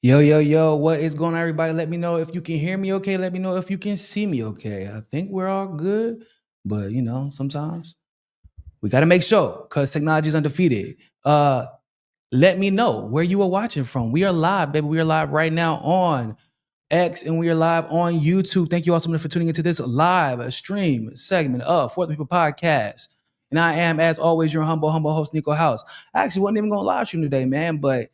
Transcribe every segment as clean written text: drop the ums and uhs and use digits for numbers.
Yo, yo, yo, what is going on, everybody? Let me know if you can hear me okay. Let me know if you can see me okay. I think we're all good, but sometimes we got to make sure because technology is undefeated. Let me know where you are watching from. We are live, baby. We are live right now on X and we are live on YouTube. Thank you all so much for tuning into this live stream segment of For the People Podcast. And I am, as always, your humble host, Niko House. I actually wasn't even going to live stream today, man, but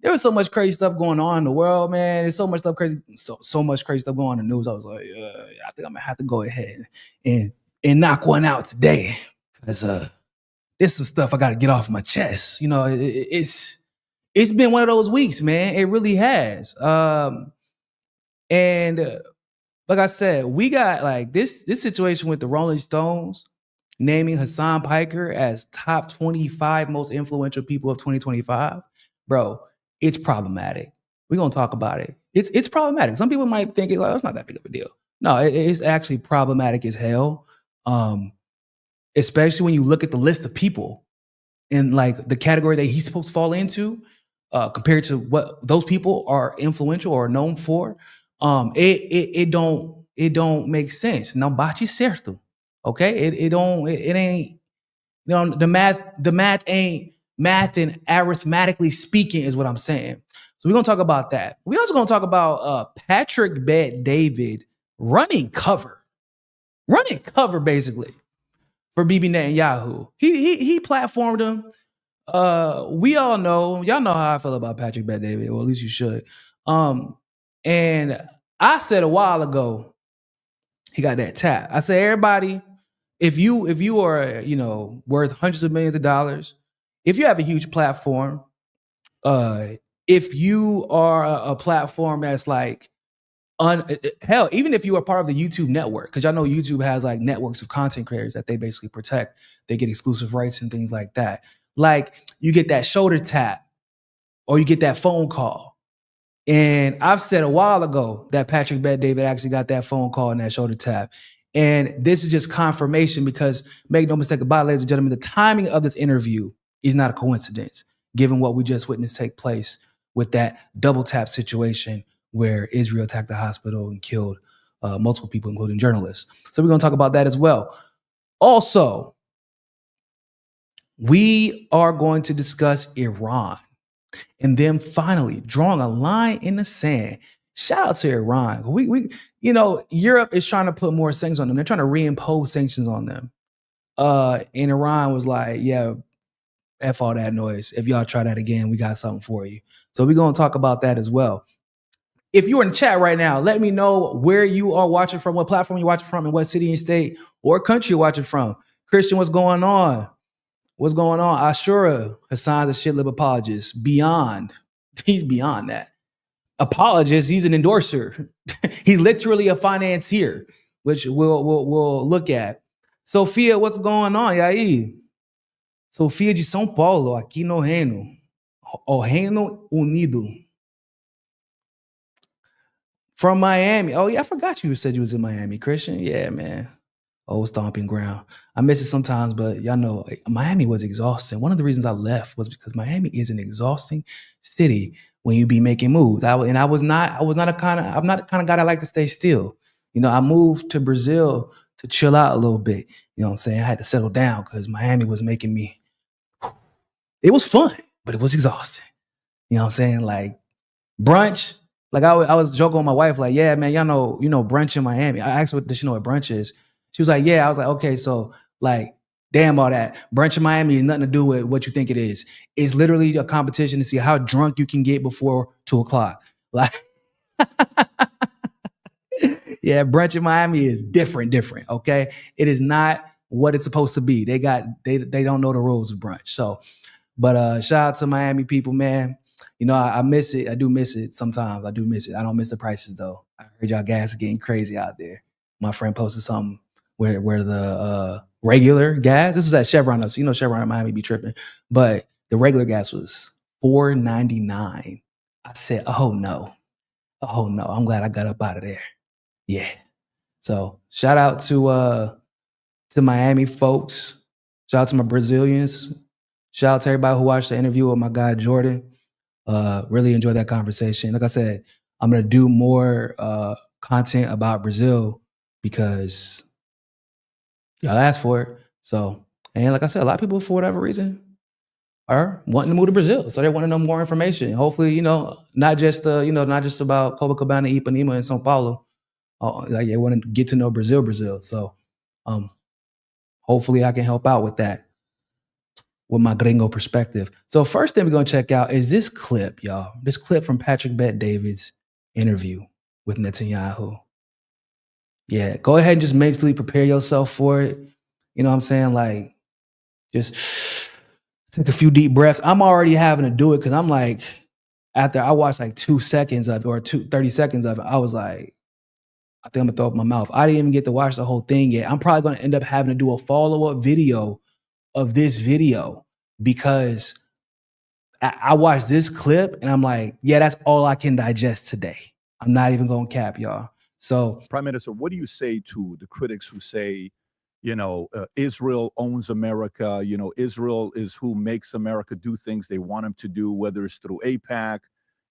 there was so much crazy stuff going on in the world, man. There's so much stuff crazy, so much crazy stuff going on in the news. I was like, I think I'm gonna have to go ahead and knock one out today because there's some stuff I got to get off my chest. It's been one of those weeks, man. It really has. And like I said, we got like this situation with the Rolling Stones naming Hasan Piker as top 25 most influential people of 2025. Bro, it's problematic. We're gonna talk about it. It's problematic. Some people might think it's not that big of a deal. No, it's actually problematic as hell. Um, Especially when you look at the list of people in like the category that he's supposed to fall into, compared to what those people are influential or known for. It don't make sense. Não bate certo. Okay? It ain't, the math ain't math and arithmetically speaking is what I'm saying. So we're gonna talk about that. We also gonna talk about Patrick Bet David running cover basically for BB Netanyahu. He platformed him. We all know, y'all know how I feel about Patrick Bet David, or at least you should. And I said a while ago, he got that tap. I said, everybody, if you are worth hundreds of millions of dollars, if you have a huge platform, if you are a platform that's like hell, even if you are part of the YouTube network, because y'all know YouTube has like networks of content creators that they basically protect. They get exclusive rights and things like that. Like you get that shoulder tap or you get that phone call. And I've said a while ago that Patrick Bet David actually got that phone call and that shoulder tap. And this is just confirmation because make no mistake about it, ladies and gentlemen, the timing of this interview is not a coincidence, given what we just witnessed take place with that double tap situation where Israel attacked the hospital and killed multiple people, including journalists. So we're going to talk about that as well. Also, we are going to discuss Iran. And then finally, drawing a line in the sand. Shout out to Iran. Europe is trying to put more sanctions on them. They're trying to reimpose sanctions on them. And Iran was like, yeah, F all that noise. If y'all try that again, we got something for you. So we're going to talk about that as well. If you're in the chat right now, let me know where you are watching from, what platform you're watching from, and what city and state or country you're watching from. Christian, what's going on? What's going on? Ashura Hassan's a shitlib apologist. He's beyond that. Apologist, he's an endorser. He's literally a financier, which we'll look at. Sofia, what's going on? E aí? Sofia de São Paulo, aqui no Reino. O Reino Unido. From Miami. Oh, yeah, I forgot you said you was in Miami, Christian. Yeah, man. Oh, stomping ground. I miss it sometimes, but y'all know Miami was exhausting. One of the reasons I left was because Miami is an exhausting city when you be making moves. I'm not the kind of guy that like to stay still. I moved to Brazil to chill out a little bit. You know what I'm saying? I had to settle down because Miami was making me. It was fun, but it was exhausting. You know what I'm saying? Like brunch. Like I was joking with my wife, like, yeah, man, y'all know brunch in Miami. I asked her, does she know what brunch is? She was like, yeah. I was like, okay, so like, damn all that. Brunch in Miami has nothing to do with what you think it is. It's literally a competition to see how drunk you can get before 2:00. Like, yeah, brunch in Miami is different. Okay, it is not what it's supposed to be. They don't know the rules of brunch. So, but shout out to Miami people, man. I miss it. I do miss it sometimes. I do miss it. I don't miss the prices though. I heard y'all gas are getting crazy out there. My friend posted something where the regular gas, this was at Chevron, so Chevron in Miami be tripping, but the regular gas was $4.99. I said, oh no. I'm glad I got up out of there. Yeah. So shout out to Miami folks. Shout out to my Brazilians. Shout out to everybody who watched the interview with my guy Jordan. Really enjoyed that conversation. Like I said, I'm going to do more content about Brazil because y'all asked for it. So, and like I said, a lot of people, for whatever reason, are wanting to move to Brazil. So they want to know more information. Hopefully, not just about Copacabana, Ipanema, and São Paulo. Like they want to get to know Brazil. So hopefully I can help out with that, with my gringo perspective. So first thing we're going to check out is this clip, y'all. This clip from Patrick Bet-David's interview with Netanyahu. Yeah, go ahead and just mentally prepare yourself for it. You know what I'm saying? Like, just take a few deep breaths. I'm already having to do it because I'm like, after I watched like 2 seconds of it or 30 seconds of it, I was like, I think I'm gonna throw up my mouth. I didn't even get to watch the whole thing yet. I'm probably gonna end up having to do a follow-up video of this video because I watched this clip and I'm like, yeah, that's all I can digest today. I'm not even gonna cap, y'all. So, Prime Minister, what do you say to the critics who say, Israel owns America, Israel is who makes America do things they want them to do, whether it's through AIPAC,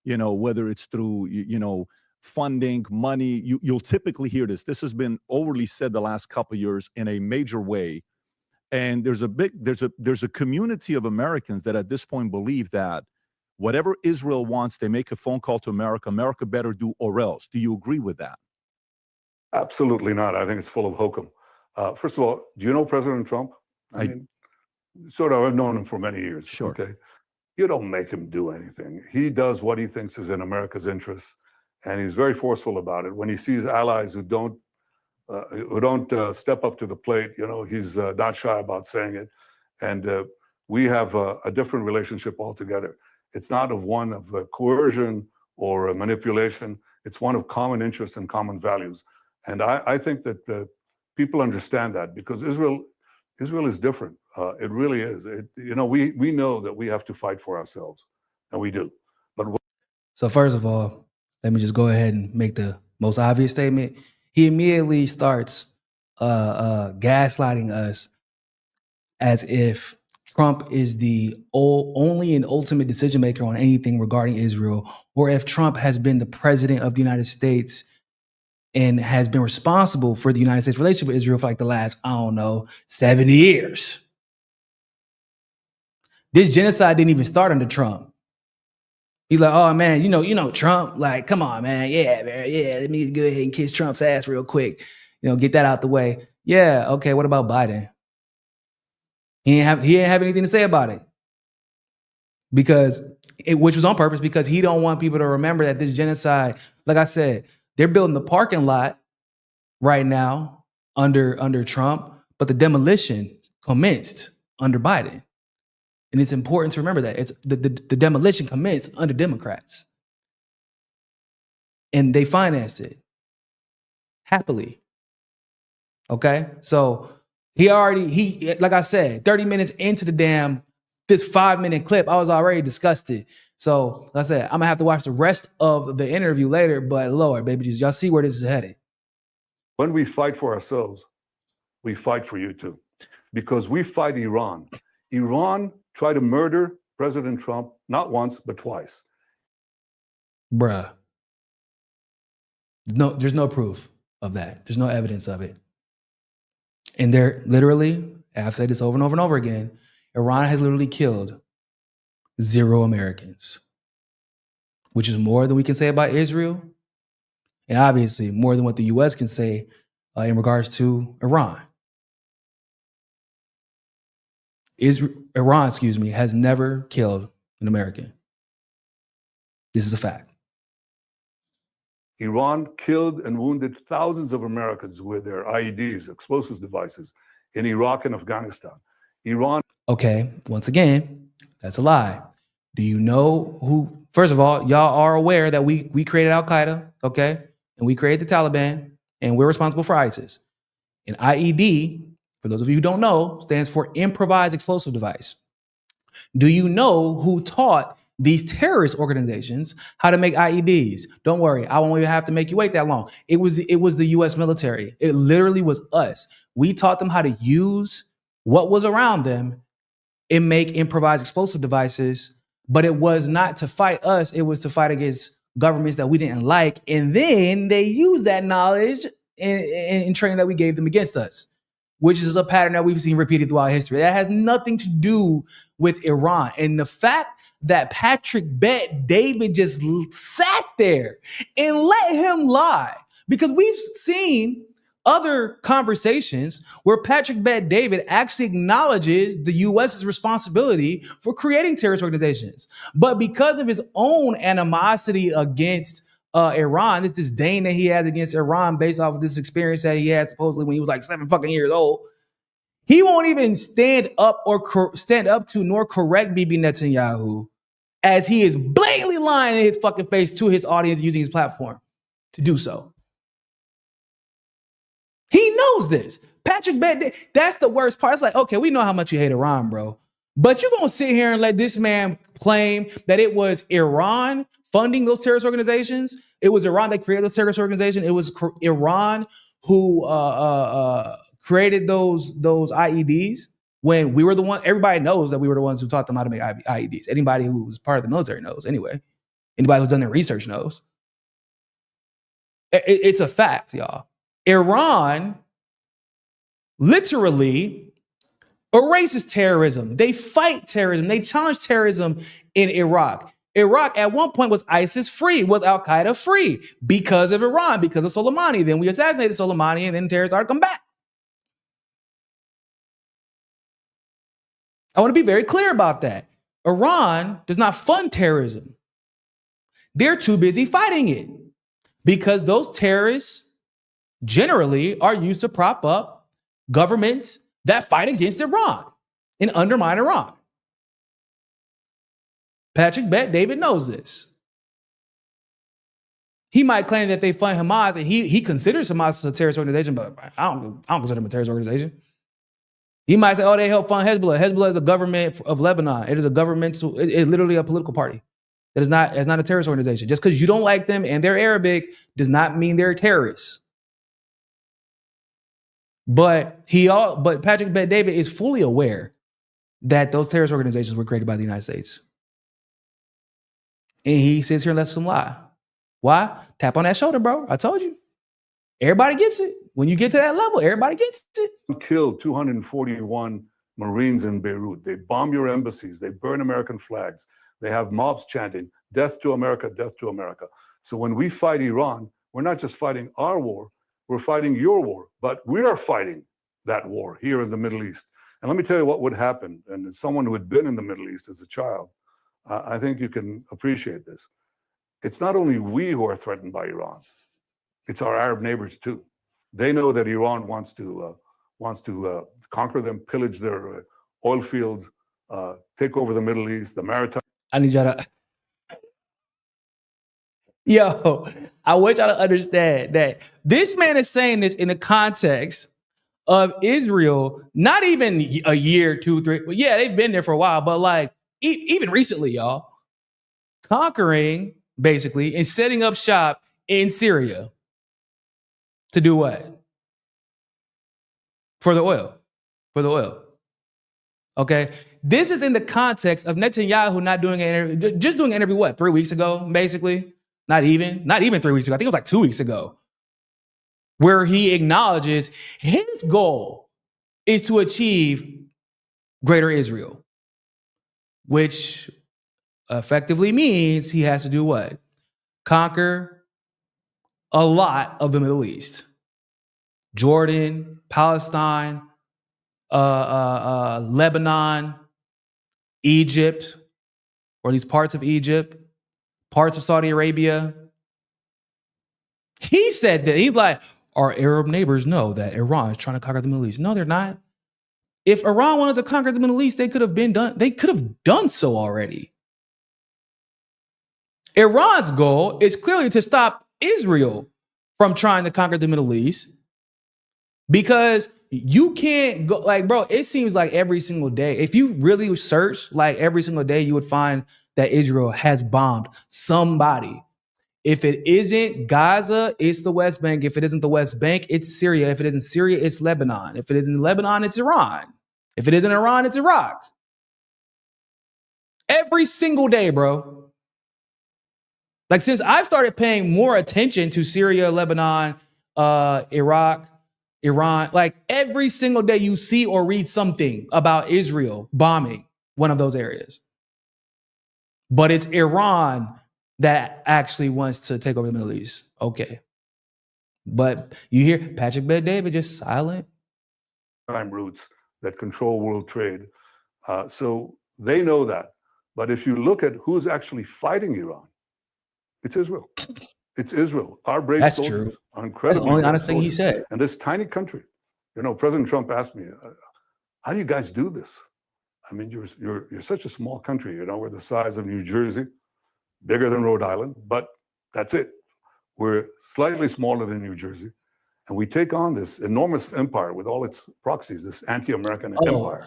whether it's through, funding, money. You'll typically hear this. This has been overly said the last couple of years in a major way. And there's a community of Americans that at this point believe that whatever Israel wants, they make a phone call to America. America better do or else. Do you agree with that? Absolutely not. I think it's full of hokum. First of all, do you know President Trump? I mean, sort of, I've known him for many years. Sure. Okay. You don't make him do anything. He does what he thinks is in America's interest, and he's very forceful about it. When he sees allies who don't step up to the plate, he's not shy about saying it. And we have a different relationship altogether. It's not one of coercion or manipulation. It's one of common interests and common values. And I think that people understand that because Israel is different. It really is. We know that we have to fight for ourselves, and we do. So first of all, let me just go ahead and make the most obvious statement. He immediately starts gaslighting us as if Trump is the only and ultimate decision maker on anything regarding Israel, or if Trump has been the president of the United States and has been responsible for the United States relationship with Israel for like the last, 70 years. This genocide didn't even start under Trump. He's like, oh man, Trump, like, come on, man. Yeah, man. Yeah, let me go ahead and kiss Trump's ass real quick. Get that out the way. Yeah, okay, what about Biden? He didn't have anything to say about it. Which was on purpose, because he don't want people to remember that this genocide, like I said, they're building the parking lot right now under Trump, but the demolition commenced under Biden. And it's important to remember that it's the demolition commenced under Democrats. And they financed it happily. Okay? So he like I said, 30 minutes into this 5-minute clip, I was already disgusted. So like I said, I'm gonna have to watch the rest of the interview later, but Lord, baby Jesus, y'all see where this is headed. When we fight for ourselves, we fight for you too. Because we fight Iran. Iran tried to murder President Trump, not once, but twice. Bruh. No, there's no proof of that. There's no evidence of it. And they're literally, I've said this over and over and over again, Iran has literally killed 0 Americans, which is more than we can say about Israel, and obviously more than what the U.S. can say in regards to Iran. Iran, has never killed an American. This is a fact. Iran killed and wounded thousands of Americans with their IEDs, explosive devices, in Iraq and Afghanistan. Okay, once again, that's a lie. Do you know who? First of all, y'all are aware that we created Al-Qaeda, okay? And we created the Taliban, and we're responsible for ISIS. And IED, for those of you who don't know, stands for improvised explosive device. Do you know who taught these terrorist organizations how to make IEDs? Don't worry, I won't even have to make you wait that long. It was the US military. It literally was us. We taught them how to use what was around them and make improvised explosive devices But it was not to fight us. It was to fight against governments that we didn't like. And then they used that knowledge in training that we gave them against us, which is a pattern that we've seen repeated throughout history. That has nothing to do with Iran. And the fact that Patrick Bet David just sat there and let him lie, because we've seen other conversations where Patrick Bet David actually acknowledges the U.S.'s responsibility for creating terrorist organizations. But because of his own animosity against Iran, this disdain that he has against Iran based off of this experience that he had supposedly when he was like 7 fucking years old, he won't even stand up to nor correct Bibi Netanyahu, as he is blatantly lying in his fucking face to his audience using his platform to do so. He knows this. Patrick Bet, that's the worst part. It's like, okay, we know how much you hate Iran, bro. But you're going to sit here and let this man claim that it was Iran funding those terrorist organizations. It was Iran that created those terrorist organizations. It was Iran who created those IEDs when we were the one. Everybody knows that we were the ones who taught them how to make IEDs. Anybody who was part of the military knows anyway. Anybody who's done their research knows. It's a fact, y'all. Iran literally erases terrorism. They fight terrorism. They challenge terrorism in Iraq. Iraq at one point was ISIS free, was Al Qaeda free because of Iran, because of Soleimani. Then we assassinated Soleimani and then terrorists started to come back. I want to be very clear about that. Iran does not fund terrorism. They're too busy fighting it because those terrorists generally are used to prop up governments that fight against Iran and undermine Iran. Patrick Bet David knows this. He might claim that they fund Hamas, and he considers Hamas a terrorist organization, but I don't consider them a terrorist organization. He might say, oh, they help fund Hezbollah. Hezbollah is a government of Lebanon. It is a governmental, it's literally a political party. It's not a terrorist organization. Just because you don't like them and they're Arabic does not mean they're terrorists. But Patrick Bet David is fully aware that those terrorist organizations were created by the United States. And he sits here and lets them lie. Why? Tap on that shoulder, bro. I told you. Everybody gets it. When you get to that level, everybody gets it. Killed 241 Marines in Beirut. They bomb your embassies. They burn American flags. They have mobs chanting, death to America, death to America. So when we fight Iran, we're not just fighting our war, we're fighting your war, but we are fighting that war here in the Middle East. And let me tell you what would happen. And as someone who had been in the Middle East as a child, I think you can appreciate this. It's not only we who are threatened by Iran, it's our Arab neighbors too. They know that Iran wants to conquer them, pillage their oil fields, take over the Middle East, the maritime. I need y'all to... Yo, I want y'all to understand that this man is saying this in the context of Israel, not even a year, 2, 3. Well, yeah, they've been there for a while, but like even recently, y'all, conquering basically and setting up shop in Syria to do what? For the oil. Okay, this is in the context of Netanyahu not doing an interview, just doing an interview, what, 3 weeks ago, basically? Not even 3 weeks ago. I think it was like 2 weeks ago, where he acknowledges his goal is to achieve greater Israel, which effectively means he has to do what? Conquer a lot of the Middle East. Jordan, Palestine, Lebanon, Egypt, or at least parts of Egypt, parts of Saudi Arabia. He said that. He's like, our Arab neighbors know that Iran is trying to conquer the Middle East. No, they're not. If Iran wanted to conquer the Middle East, they could have done so already. Iran's goal is clearly to stop Israel from trying to conquer the Middle East, because you can't go, like, bro, it seems like every single day, if you really search, like every single day, you would find that Israel has bombed somebody. If it isn't Gaza, it's the West Bank. If it isn't the West Bank, it's Syria. If it isn't Syria, it's Lebanon. If it isn't Lebanon, it's Iran. If it isn't Iran, it's Iraq. Every single day, bro. Like since I've started paying more attention to Syria, Lebanon, Iraq, Iran, like every single day you see or read something about Israel bombing one of those areas. But it's Iran that actually wants to take over the Middle East. Okay. But you hear Patrick Bet-David just silent. Prime routes that control world trade. So they know that. But if you look at who's actually fighting Iran, it's Israel. It's Israel. Our brave That's soldiers true. are That's incredibly the only brave honest thing he soldiers. said. And this tiny country, you know, President Trump asked me, how do you guys do this? I mean, you're such a small country, you know, we're the size of New Jersey, bigger than Rhode Island, but that's it. We're slightly smaller than New Jersey. And we take on this enormous empire with all its proxies, this anti-American empire.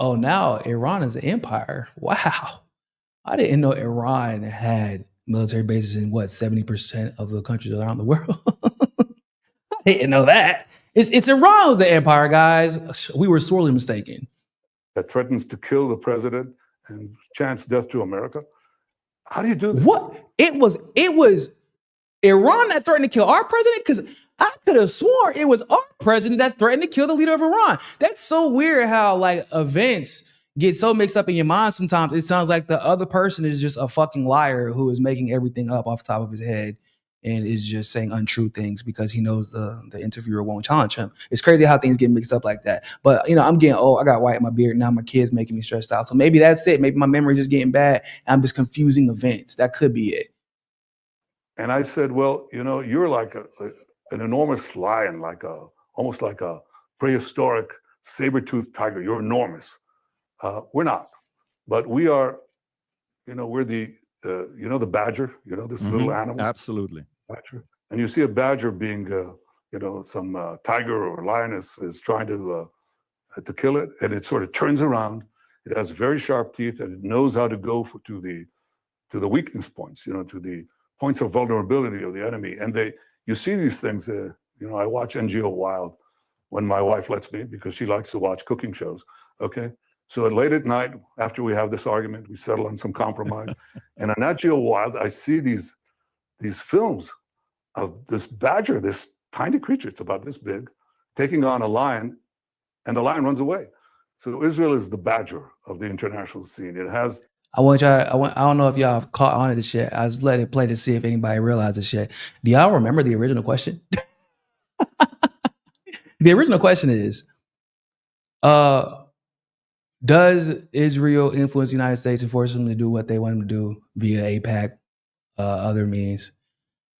Now Iran is an empire. Wow. I didn't know Iran had military bases in 70% of the countries around the world. I didn't know that. It's Iran the empire, guys. We were sorely mistaken. That threatens to kill the president and chance death to America. How do you do this? What? It was Iran that threatened to kill our president? Because I could have sworn it was our president that threatened to kill the leader of Iran. That's so weird how like events get so mixed up in your mind sometimes. It sounds like the other person is just a fucking liar who is making everything up off the top of his head and is just saying untrue things because he knows the interviewer won't challenge him. It's crazy how things get mixed up like that. But, you know, I'm getting old. I got white in my beard. Now my kid's making me stressed out. So maybe that's it. Maybe my memory just getting bad and I'm just confusing events. That could be it. And I said, well, you know, you're like an enormous lion, almost like a prehistoric saber-toothed tiger. You're enormous. We're not, but we are, you know, we're the, you know, the badger, you know, this little animal. Absolutely. Badger. And you see a badger being, you know, some tiger or lioness is trying to kill it, and it sort of turns around. It has very sharp teeth, and it knows how to go to the weakness points, you know, to the points of vulnerability of the enemy. And you see these things. You know, I watch NGO Wild when my wife lets me because she likes to watch cooking shows. Okay. So late at night, after we have this argument, we settle on some compromise. And on Nat Geo Wild, I see these films of this badger, this tiny creature, it's about this big, taking on a lion, and the lion runs away. So Israel is the badger of the international scene. It has. I don't know if y'all have caught on to this shit. I was letting it play to see if anybody realized this shit. Do y'all remember the original question? The original question is, does Israel influence the United States and force them to do what they want them to do via AIPAC, other means?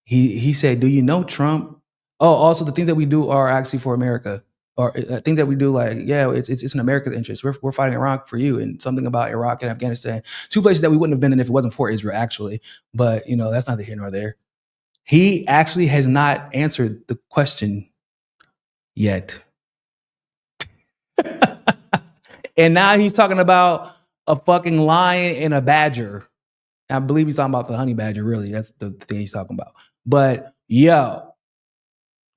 He said, do you know Trump? Oh, also the things that we do are actually for America, or things that we do like, yeah, it's in America's interest. We're fighting Iraq for you, and something about Iraq and Afghanistan, two places that we wouldn't have been in if it wasn't for Israel, actually. But you know, that's neither here nor there. He actually has not answered the question yet. And now he's talking about a fucking lion and a badger. I believe he's talking about the honey badger, really. That's the thing he's talking about. But yo,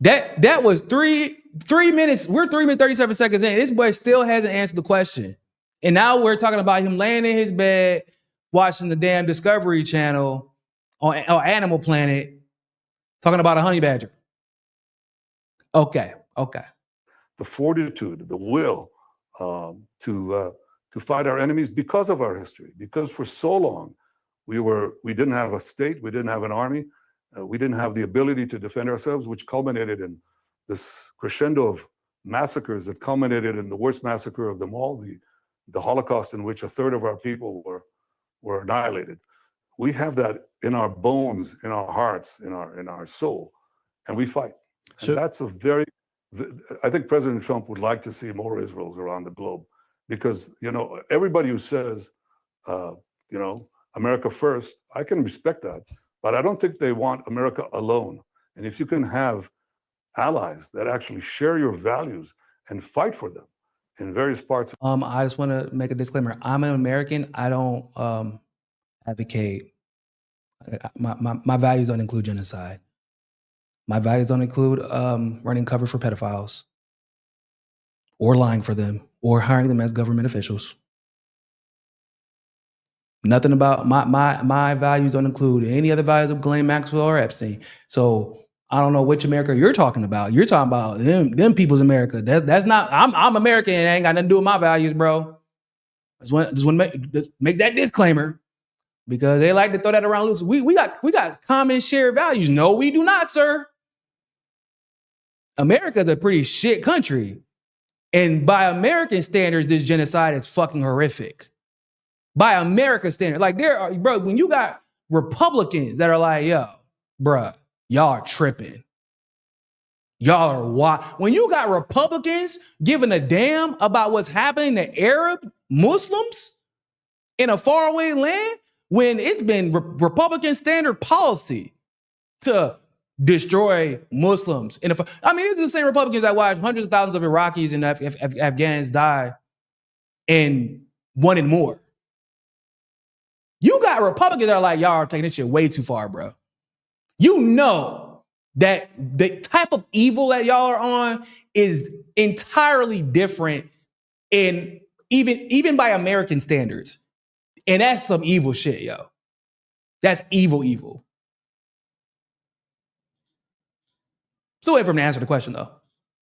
that was three minutes. We're 3 minutes, 37 seconds in. This boy still hasn't answered the question. And now we're talking about him laying in his bed, watching the damn Discovery Channel on Animal Planet, talking about a honey badger. Okay. The fortitude, the will to fight our enemies because of our history, because for so long we didn't have a state, we didn't have an army, we didn't have the ability to defend ourselves, which culminated in this crescendo of massacres that culminated in the worst massacre of them all, the Holocaust, in which a third of our people were annihilated. We have that in our bones, in our hearts, in our soul, and we fight. And that's I think President Trump would like to see more Israels around the globe, because, you know, everybody who says, you know, America first, I can respect that, but I don't think they want America alone. And if you can have allies that actually share your values and fight for them in various parts. I just want to make a disclaimer. I'm an American. I don't advocate. My values don't include genocide. My values don't include running cover for pedophiles or lying for them or hiring them as government officials. Nothing about my values don't include any other values of Ghislaine Maxwell or Epstein. So I don't know which America you're talking about. You're talking about them people's America. That's not. I'm American and it ain't got nothing to do with my values, bro. Just want to make that disclaimer because they like to throw that around loose. We got common shared values. No, we do not, sir. America's a pretty shit country, and by American standards, this genocide is fucking horrific. By American standards, like bro, when you got Republicans that are like, yo, bruh, y'all are tripping. Y'all are wild. When you got Republicans giving a damn about what's happening to Arab Muslims in a faraway land, when it's been Republican standard policy to destroy Muslims. It's the same Republicans that watch hundreds of thousands of Iraqis and Afghans die and wanted more. You got Republicans that are like, y'all are taking this shit way too far, bro. You know that the type of evil that y'all are on is entirely different in even by American standards. And that's some evil shit, yo. That's evil. Still wait for him to answer the question, though.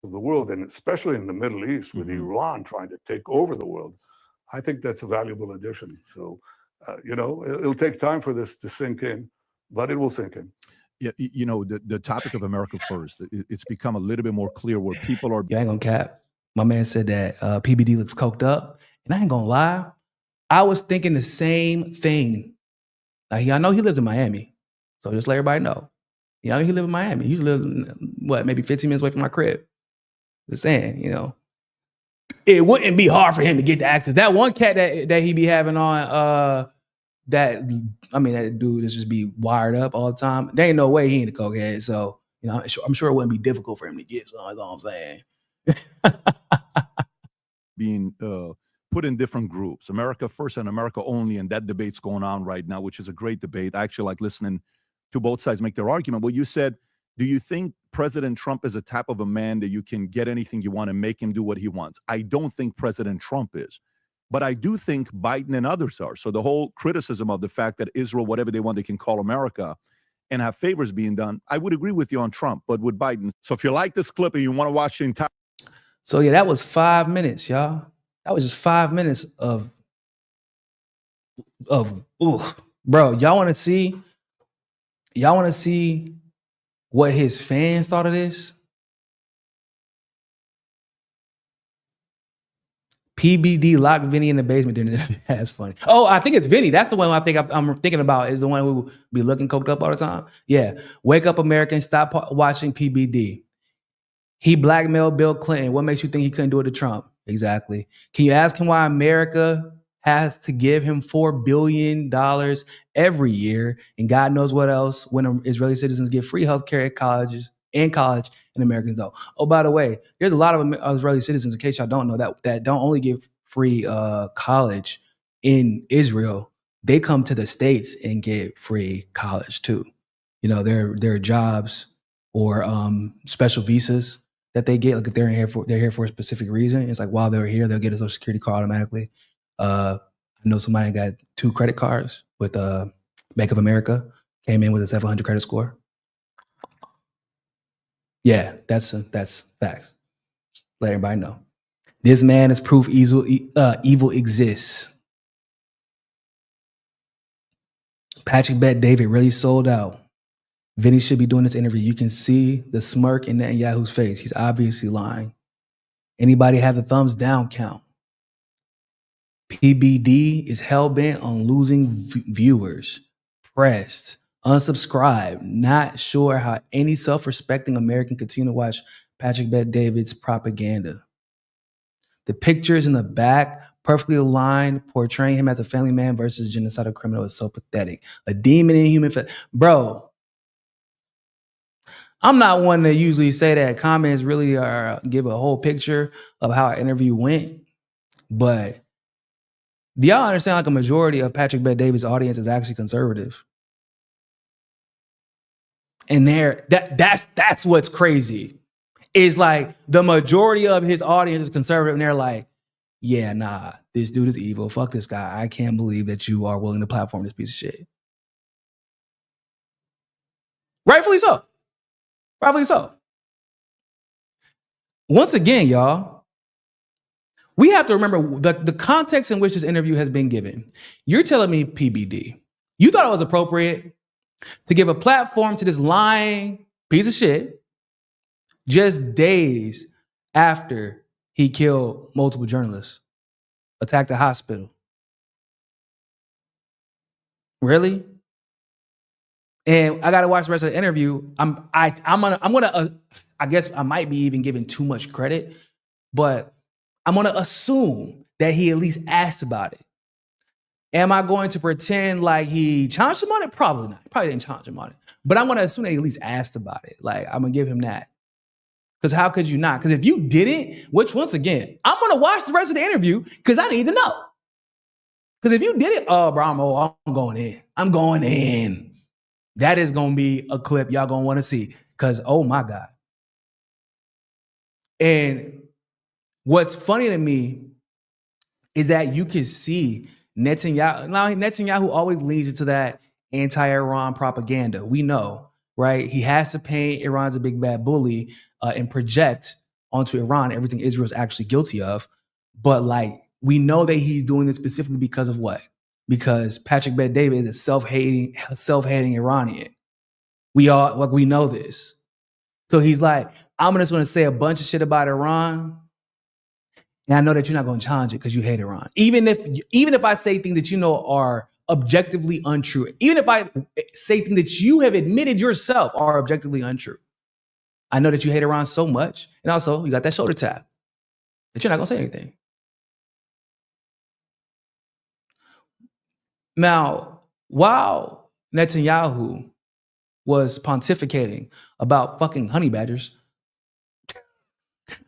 The world, and especially in the Middle East, with Iran trying to take over the world, I think that's a valuable addition. So, it'll take time for this to sink in, but it will sink in. Yeah, the topic of America first, it's become a little bit more clear where people are. Yeah, I ain't gonna cap. My man said that PBD looks coked up, and I ain't gonna lie. I was thinking the same thing. Like, I know he lives in Miami, so just let everybody know. He lives in Miami. He lives, maybe 15 minutes away from my crib. Just saying, it wouldn't be hard for him to get the access. That one cat that he be having on, that dude is just be wired up all the time. There ain't no way he ain't a cokehead. So, I'm sure it wouldn't be difficult for him to get. So that's all I'm saying. Being put in different groups, America first and America only, and that debate's going on right now, which is a great debate. I actually like listening to both sides make their argument. Well, you said, do you think President Trump is a type of a man that you can get anything you want and make him do what he wants? I don't think President Trump is. But I do think Biden and others are. So the whole criticism of the fact that Israel, whatever they want, they can call America and have favors being done, I would agree with you on Trump, but with Biden. So if you like this clip and you want to watch the entire... So yeah, that was 5 minutes, y'all. That was just 5 minutes of bro, y'all want to see what his fans thought of this? PBD locked Vinny in the basement during the interview. That's funny. Oh, I think it's Vinny. That's the one I think I'm thinking about, is the one who be looking coked up all the time. Yeah. Wake up, Americans. Stop watching PBD. He blackmailed Bill Clinton. What makes you think he couldn't do it to Trump? Exactly. Can you ask him why America has to give him $4 billion every year, and God knows what else, when Israeli citizens get free healthcare at college, and Americans don't? Oh, by the way, there's a lot of Israeli citizens, in case y'all don't know, that don't only get free college in Israel. They come to the States and get free college too. Their jobs or special visas that they get, like if they're here for a specific reason. It's like while they're here, they'll get a Social Security card automatically. I know somebody got 2 credit cards with Bank of America, came in with a 700 credit score. Yeah, that's facts. Let everybody know. This man is proof evil exists. Patrick Bet David really sold out. Vinny should be doing this interview. You can see the smirk in Netanyahu's face. He's obviously lying. Anybody have the thumbs down count? PBD is hell-bent on losing viewers. Pressed. Unsubscribed. Not sure how any self-respecting American continue to watch Patrick Bet David's propaganda. The pictures in the back, perfectly aligned, portraying him as a family man versus genocidal criminal, is so pathetic. A demon in human flesh. Bro, I'm not one to usually say that comments really give a whole picture of how an interview went, but do y'all understand, like, a majority of Patrick Bet David's audience is actually conservative? And that's what's crazy. Is like the majority of his audience is conservative, and they're like, yeah, nah, this dude is evil. Fuck this guy. I can't believe that you are willing to platform this piece of shit. Rightfully so. Rightfully so. Once again, y'all, we have to remember the context in which this interview has been given. You're telling me, PBD, you thought it was appropriate to give a platform to this lying piece of shit just days after he killed multiple journalists, attacked a hospital. Really? And I got to watch the rest of the interview. I guess I might be even giving too much credit, but I'm going to assume that he at least asked about it. Am I going to pretend like he challenged him on it? Probably not. Probably didn't challenge him on it. But I'm going to assume that he at least asked about it. Like, I'm going to give him that. Because how could you not? Because if you didn't, which once again, I'm going to watch the rest of the interview because I need to know. Because if you did it, bro, I'm going in. I'm going in. That is going to be a clip y'all going to want to see. Because, oh my God. And what's funny to me is that you can see Netanyahu. Now, Netanyahu always leans into that anti-Iran propaganda. We know, right? He has to paint Iran as a big bad bully and project onto Iran everything Israel is actually guilty of. But like, we know that he's doing this specifically because of what? Because Patrick Bet-David is a self-hating Iranian. We know this. So he's like, I'm just going to say a bunch of shit about Iran. And I know that you're not going to challenge it because you hate Iran. Even if I say things that you know are objectively untrue, even if I say things that you have admitted yourself are objectively untrue, I know that you hate Iran so much. And also, you got that shoulder tap that you're not going to say anything. Now, while Netanyahu was pontificating about fucking honey badgers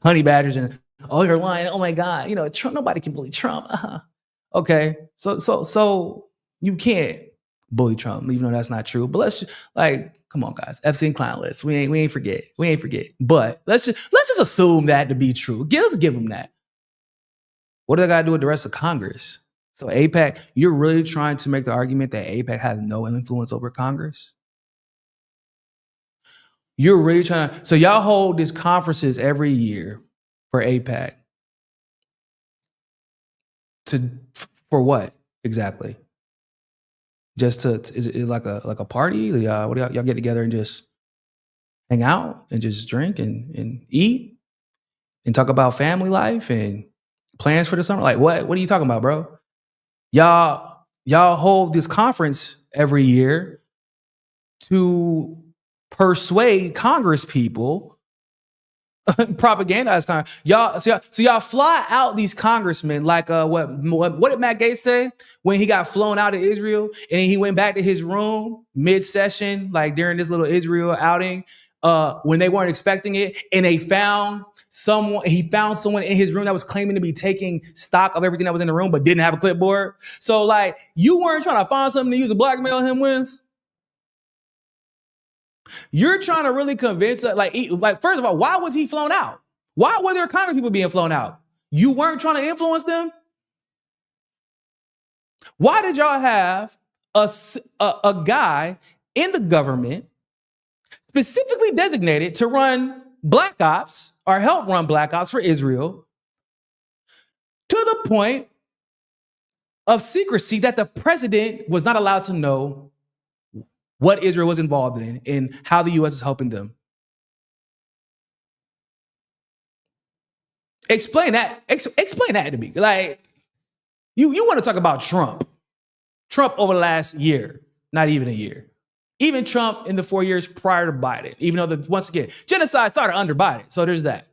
and, oh, you're lying. Oh my God. You know, Trump, nobody can bully Trump. Okay. So you can't bully Trump, even though that's not true. But let's just, like, come on, guys. Epstein client list. We ain't forget. But let's just assume that to be true. Let's give them that. What do they got to do with the rest of Congress? So AIPAC, you're really trying to make the argument that AIPAC has no influence over Congress? You're really trying to, so y'all hold these conferences every year for AIPAC. For what exactly? Just is it like a party? What do y'all get together and just hang out and just drink and eat and talk about family life and plans for the summer? Like what are you talking about, bro? Y'all hold this conference every year to persuade Congress people, propagandize Congress. Y'all fly out these congressmen like what did Matt Gaetz say when he got flown out of Israel and he went back to his room mid-session, like during this little Israel outing, when they weren't expecting it, and he found someone in his room that was claiming to be taking stock of everything that was in the room but didn't have a clipboard. So like, you weren't trying to find something to use to blackmail him with. You're trying to really convince us, like first of all, why was he flown out? Why were there Congress people being flown out? You weren't trying to influence them? Why did y'all have a guy in the government specifically designated to run black ops or help run black ops for Israel to the point of secrecy that the president was not allowed to know what Israel was involved in and how the U.S. is helping them? Explain that. Explain that to me. Like, you want to talk about Trump over the last year, not even a year. Even Trump in the 4 years prior to Biden, even though once again, genocide started under Biden. So there's that.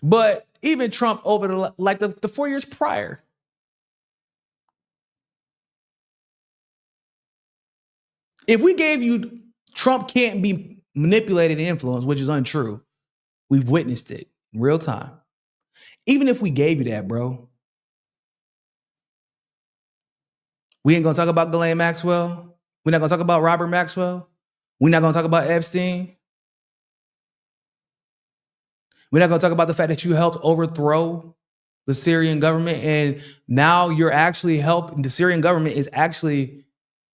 But even Trump over the 4 years prior. If we gave you Trump can't be manipulated and influenced, which is untrue, we've witnessed it in real time. Even if we gave you that, bro, we ain't gonna talk about Ghislaine Maxwell. We're not gonna talk about Robert Maxwell. We're not gonna talk about Epstein. We're not going to talk about the fact that you helped overthrow the Syrian government, and now you're actually helping. The Syrian government is actually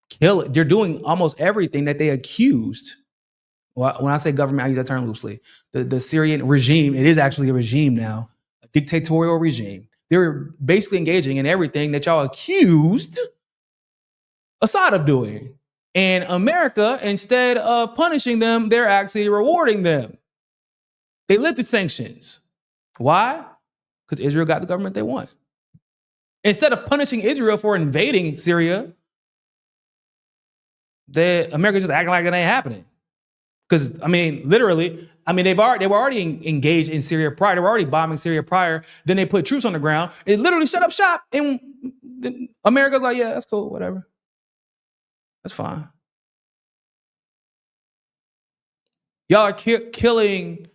killing. They're doing almost everything that they accused. Well, when I say government, I use that term loosely. The Syrian regime, it is actually a regime now, a dictatorial regime. They're basically engaging in everything that y'all accused Assad of doing. And America, instead of punishing them, they're actually rewarding them. They lifted sanctions. Why? Because Israel got the government they want. Instead of punishing Israel for invading Syria, America just acting like it ain't happening. Because, literally, they were already engaged in Syria prior. They were already bombing Syria prior. Then they put troops on the ground. It literally shut up shop. And America's like, yeah, that's cool, whatever. That's fine. Y'all are killing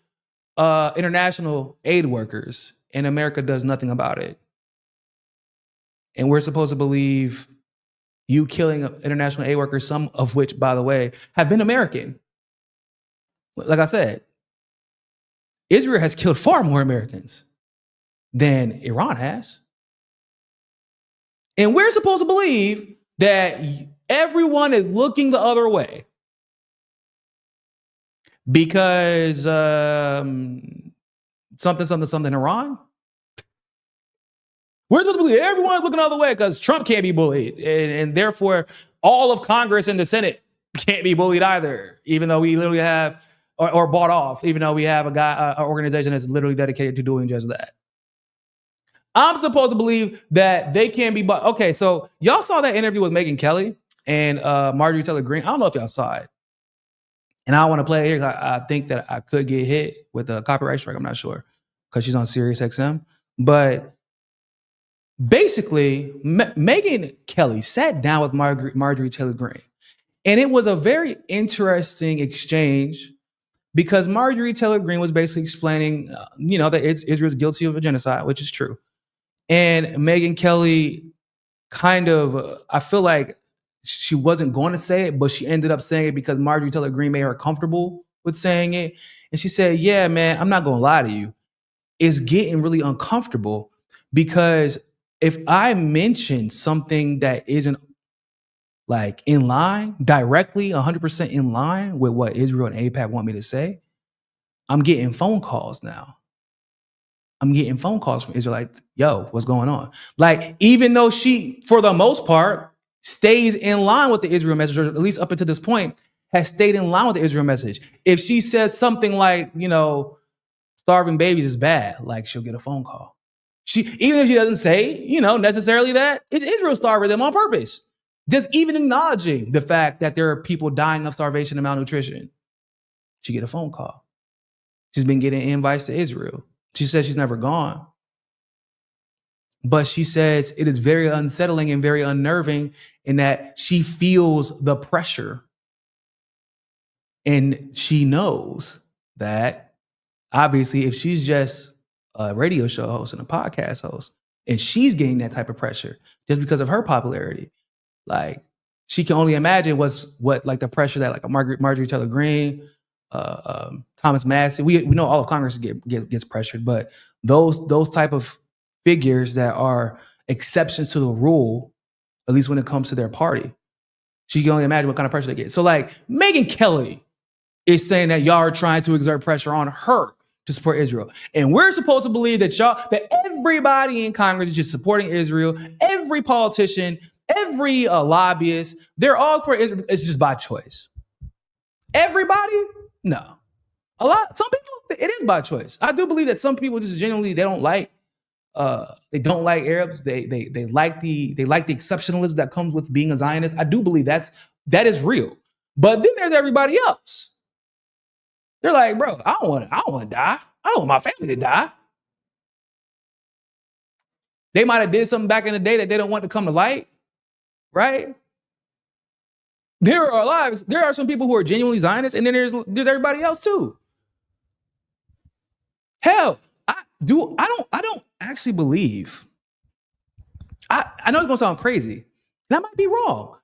international aid workers, and America does nothing about it. And we're supposed to believe you killing international aid workers, some of which, by the way, have been American. Like I said, Israel has killed far more Americans than Iran has. And we're supposed to believe that everyone is looking the other way because something Iran. We're supposed to believe everyone's looking the other way because Trump can't be bullied. And therefore, all of Congress and the Senate can't be bullied either, even though we literally have, or bought off, even though we have an organization that's literally dedicated to doing just that. I'm supposed to believe that they can't be bought. Okay, so y'all saw that interview with Megyn Kelly and Marjorie Taylor Greene. I don't know if y'all saw it. And I want to play it here because I think that I could get hit with a copyright strike. I'm not sure because she's on Sirius XM. But basically, Megyn Kelly sat down with Marjorie Taylor Greene. And it was a very interesting exchange because Marjorie Taylor Greene was basically explaining, that Israel's guilty of a genocide, which is true. And Megyn Kelly kind of, I feel like she wasn't going to say it, but she ended up saying it because Marjorie Taylor Greene made her comfortable with saying it. And she said, yeah, man, I'm not going to lie to you. It's getting really uncomfortable because if I mention something that isn't like in line, directly 100% in line with what Israel and AIPAC want me to say, I'm getting phone calls now. I'm getting phone calls from Israel like, yo, what's going on? Like, even though she, for the most part, stays in line with the Israel message, or at least up until this point, has stayed in line with the Israel message. If she says something like, starving babies is bad, like she'll get a phone call. Even if she doesn't say, necessarily that, it's Israel starving them on purpose. Just even acknowledging the fact that there are people dying of starvation and malnutrition, she get a phone call. She's been getting invites to Israel. She says she's never gone. But she says it is very unsettling and very unnerving in that she feels the pressure. And she knows that obviously if she's just a radio show host and a podcast host, and she's getting that type of pressure just because of her popularity, like she can only imagine what like the pressure that like a Marjorie Taylor Greene, Thomas Massey, we know all of Congress gets pressured, but those type of figures that are exceptions to the rule, at least when it comes to their party, she can only imagine what kind of pressure they get. So like Megyn Kelly is saying that y'all are trying to exert pressure on her to support Israel. And we're supposed to believe that everybody in Congress is just supporting Israel. Every politician, every lobbyist, they're all for Israel. It's just by choice. Everybody? No. Some people, it is by choice. I do believe that some people just genuinely, they don't like Arabs. They like the exceptionalism that comes with being a Zionist. I do believe that is real. But then there's everybody else. They're like, bro, I don't want to die. I don't want my family to die. They might have did something back in the day that they don't want to come to light, right? There are some people who are genuinely Zionists, and then there's everybody else too. Hell, I don't actually believe. I know it's gonna sound crazy, and I might be wrong.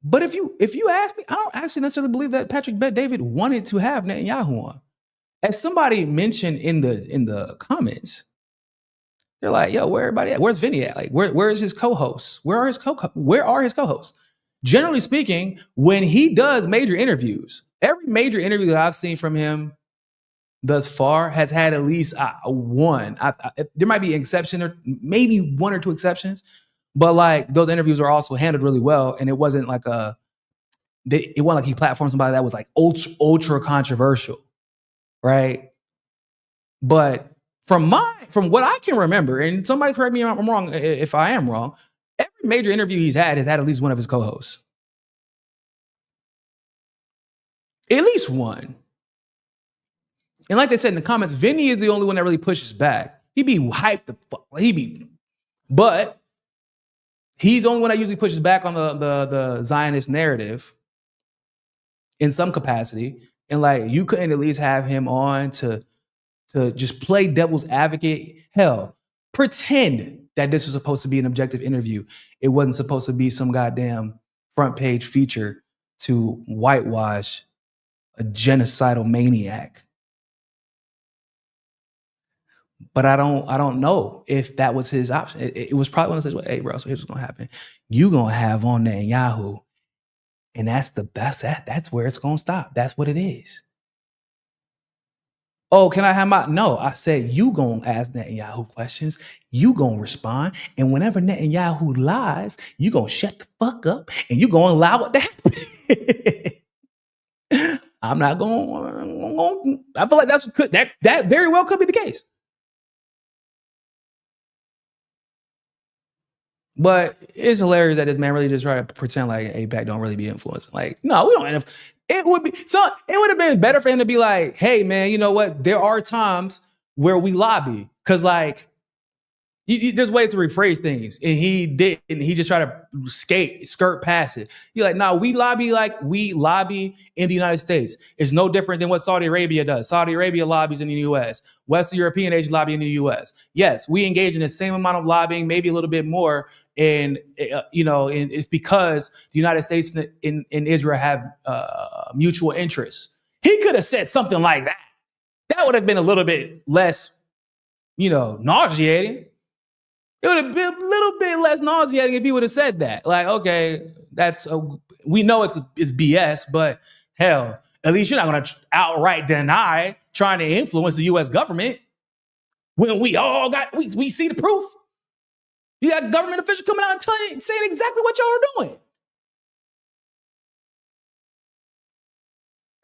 But if you ask me, I don't actually necessarily believe that Patrick Bet David wanted to have Netanyahu on. as somebody mentioned in the comments, they're like, yo, where everybody at? Where's Vinny at? Like, where's his co-hosts? Where are his co-hosts? Generally speaking, when he does major interviews, every major interview that I've seen from him thus far has had at least one. There might be an exception or maybe one or two exceptions, but like those interviews are also handled really well, and it wasn't like it wasn't like he platformed somebody that was like ultra controversial, right? But from what I can remember, and somebody correct me if I'm wrong, if I am wrong, every major interview he's had has had at least one of his co-hosts. At least one. And like they said in the comments, Vinny is the only one that really pushes back. He be hyped the fuck. But he's the only one that usually pushes back on the Zionist narrative in some capacity. And like you couldn't at least have him on to just play devil's advocate. Hell, pretend that this was supposed to be an objective interview. It wasn't supposed to be some goddamn front page feature to whitewash a genocidal maniac. But I don't know if that was his option. It was probably one of those, hey, bro, so here's what's gonna happen. You gonna have on Netanyahu, and that's where it's gonna stop. That's what it is. Oh, can I have my? No, I said you gonna ask Netanyahu questions. You gonna respond, and whenever Netanyahu lies, you gonna shut the fuck up, and you gonna allow it to happen. I'm not going. I feel like that very well could be the case. But it's hilarious that this man really just tried to pretend like AIPAC don't really be influencing. Like, no, we don't end up. It would have been better for him to be like, hey, man, you know what? There are times where we lobby. Because, like, there's ways to rephrase things. And he didn't. He just tried to skirt past it. You're like, no, we lobby like we lobby in the United States. It's no different than what Saudi Arabia does. Saudi Arabia lobbies in the U.S. Western European nations lobby in the U.S. Yes, we engage in the same amount of lobbying, maybe a little bit more. And, and it's because the United States and Israel have mutual interests. He could have said something like that. That would have been a little bit less, nauseating. It would have been a little bit less nauseating if he would have said that. Like, okay, we know it's BS, but hell, at least you're not going to outright deny trying to influence the U.S. government when we see the proof. You got government officials coming out and saying exactly what y'all are doing.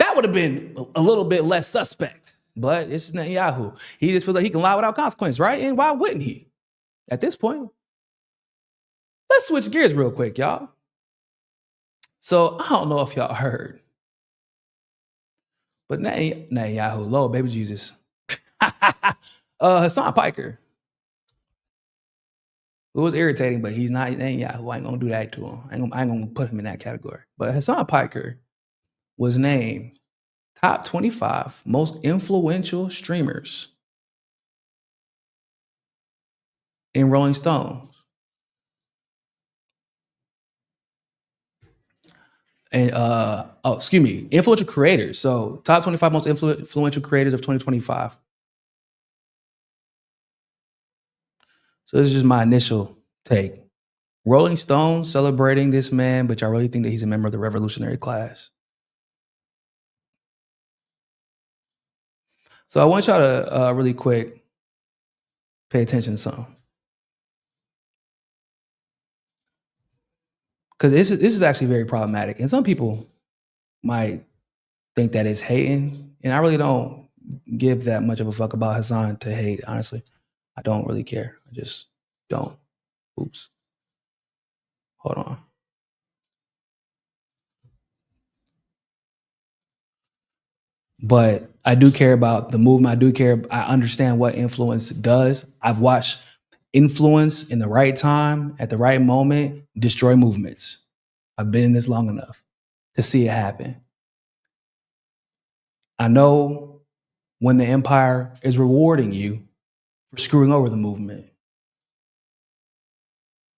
That would have been a little bit less suspect, but it's Netanyahu. He just feels like he can lie without consequence, right? And why wouldn't he? At this point, let's switch gears real quick, y'all. So I don't know if y'all heard, but Netanyahu, Lord, baby Jesus, Hasan Piker. It was irritating, but he's not Netanyahu. I ain't gonna do that to him. I ain't gonna put him in that category. But Hasan Piker was named top 25 most influential streamers in Rolling Stone. And influential creators. So top 25 most influential creators of 2025. So this is just my initial take. Rolling Stone celebrating this man, but y'all really think that he's a member of the revolutionary class. So I want y'all to really quick pay attention to something. Because this is actually very problematic. And some people might think that it's hating. And I really don't give that much of a fuck about Hasan to hate, honestly. I don't really care. I just don't. Oops. Hold on. But I do care about the movement. I understand what influence does. I've watched influence in the right time, at the right moment, destroy movements. I've been in this long enough to see it happen. I know when the empire is rewarding you for screwing over the movement.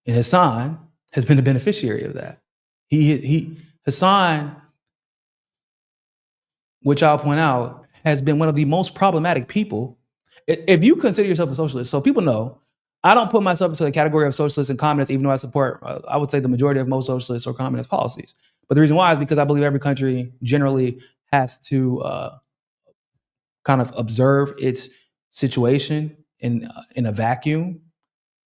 And Hasan has been a beneficiary of that. Hasan, which I'll point out, has been one of the most problematic people. If you consider yourself a socialist, so people know, I don't put myself into the category of socialists and communists, even though I support, I would say the majority of most socialist or communist policies. But the reason why is because I believe every country generally has to kind of observe its situation in a vacuum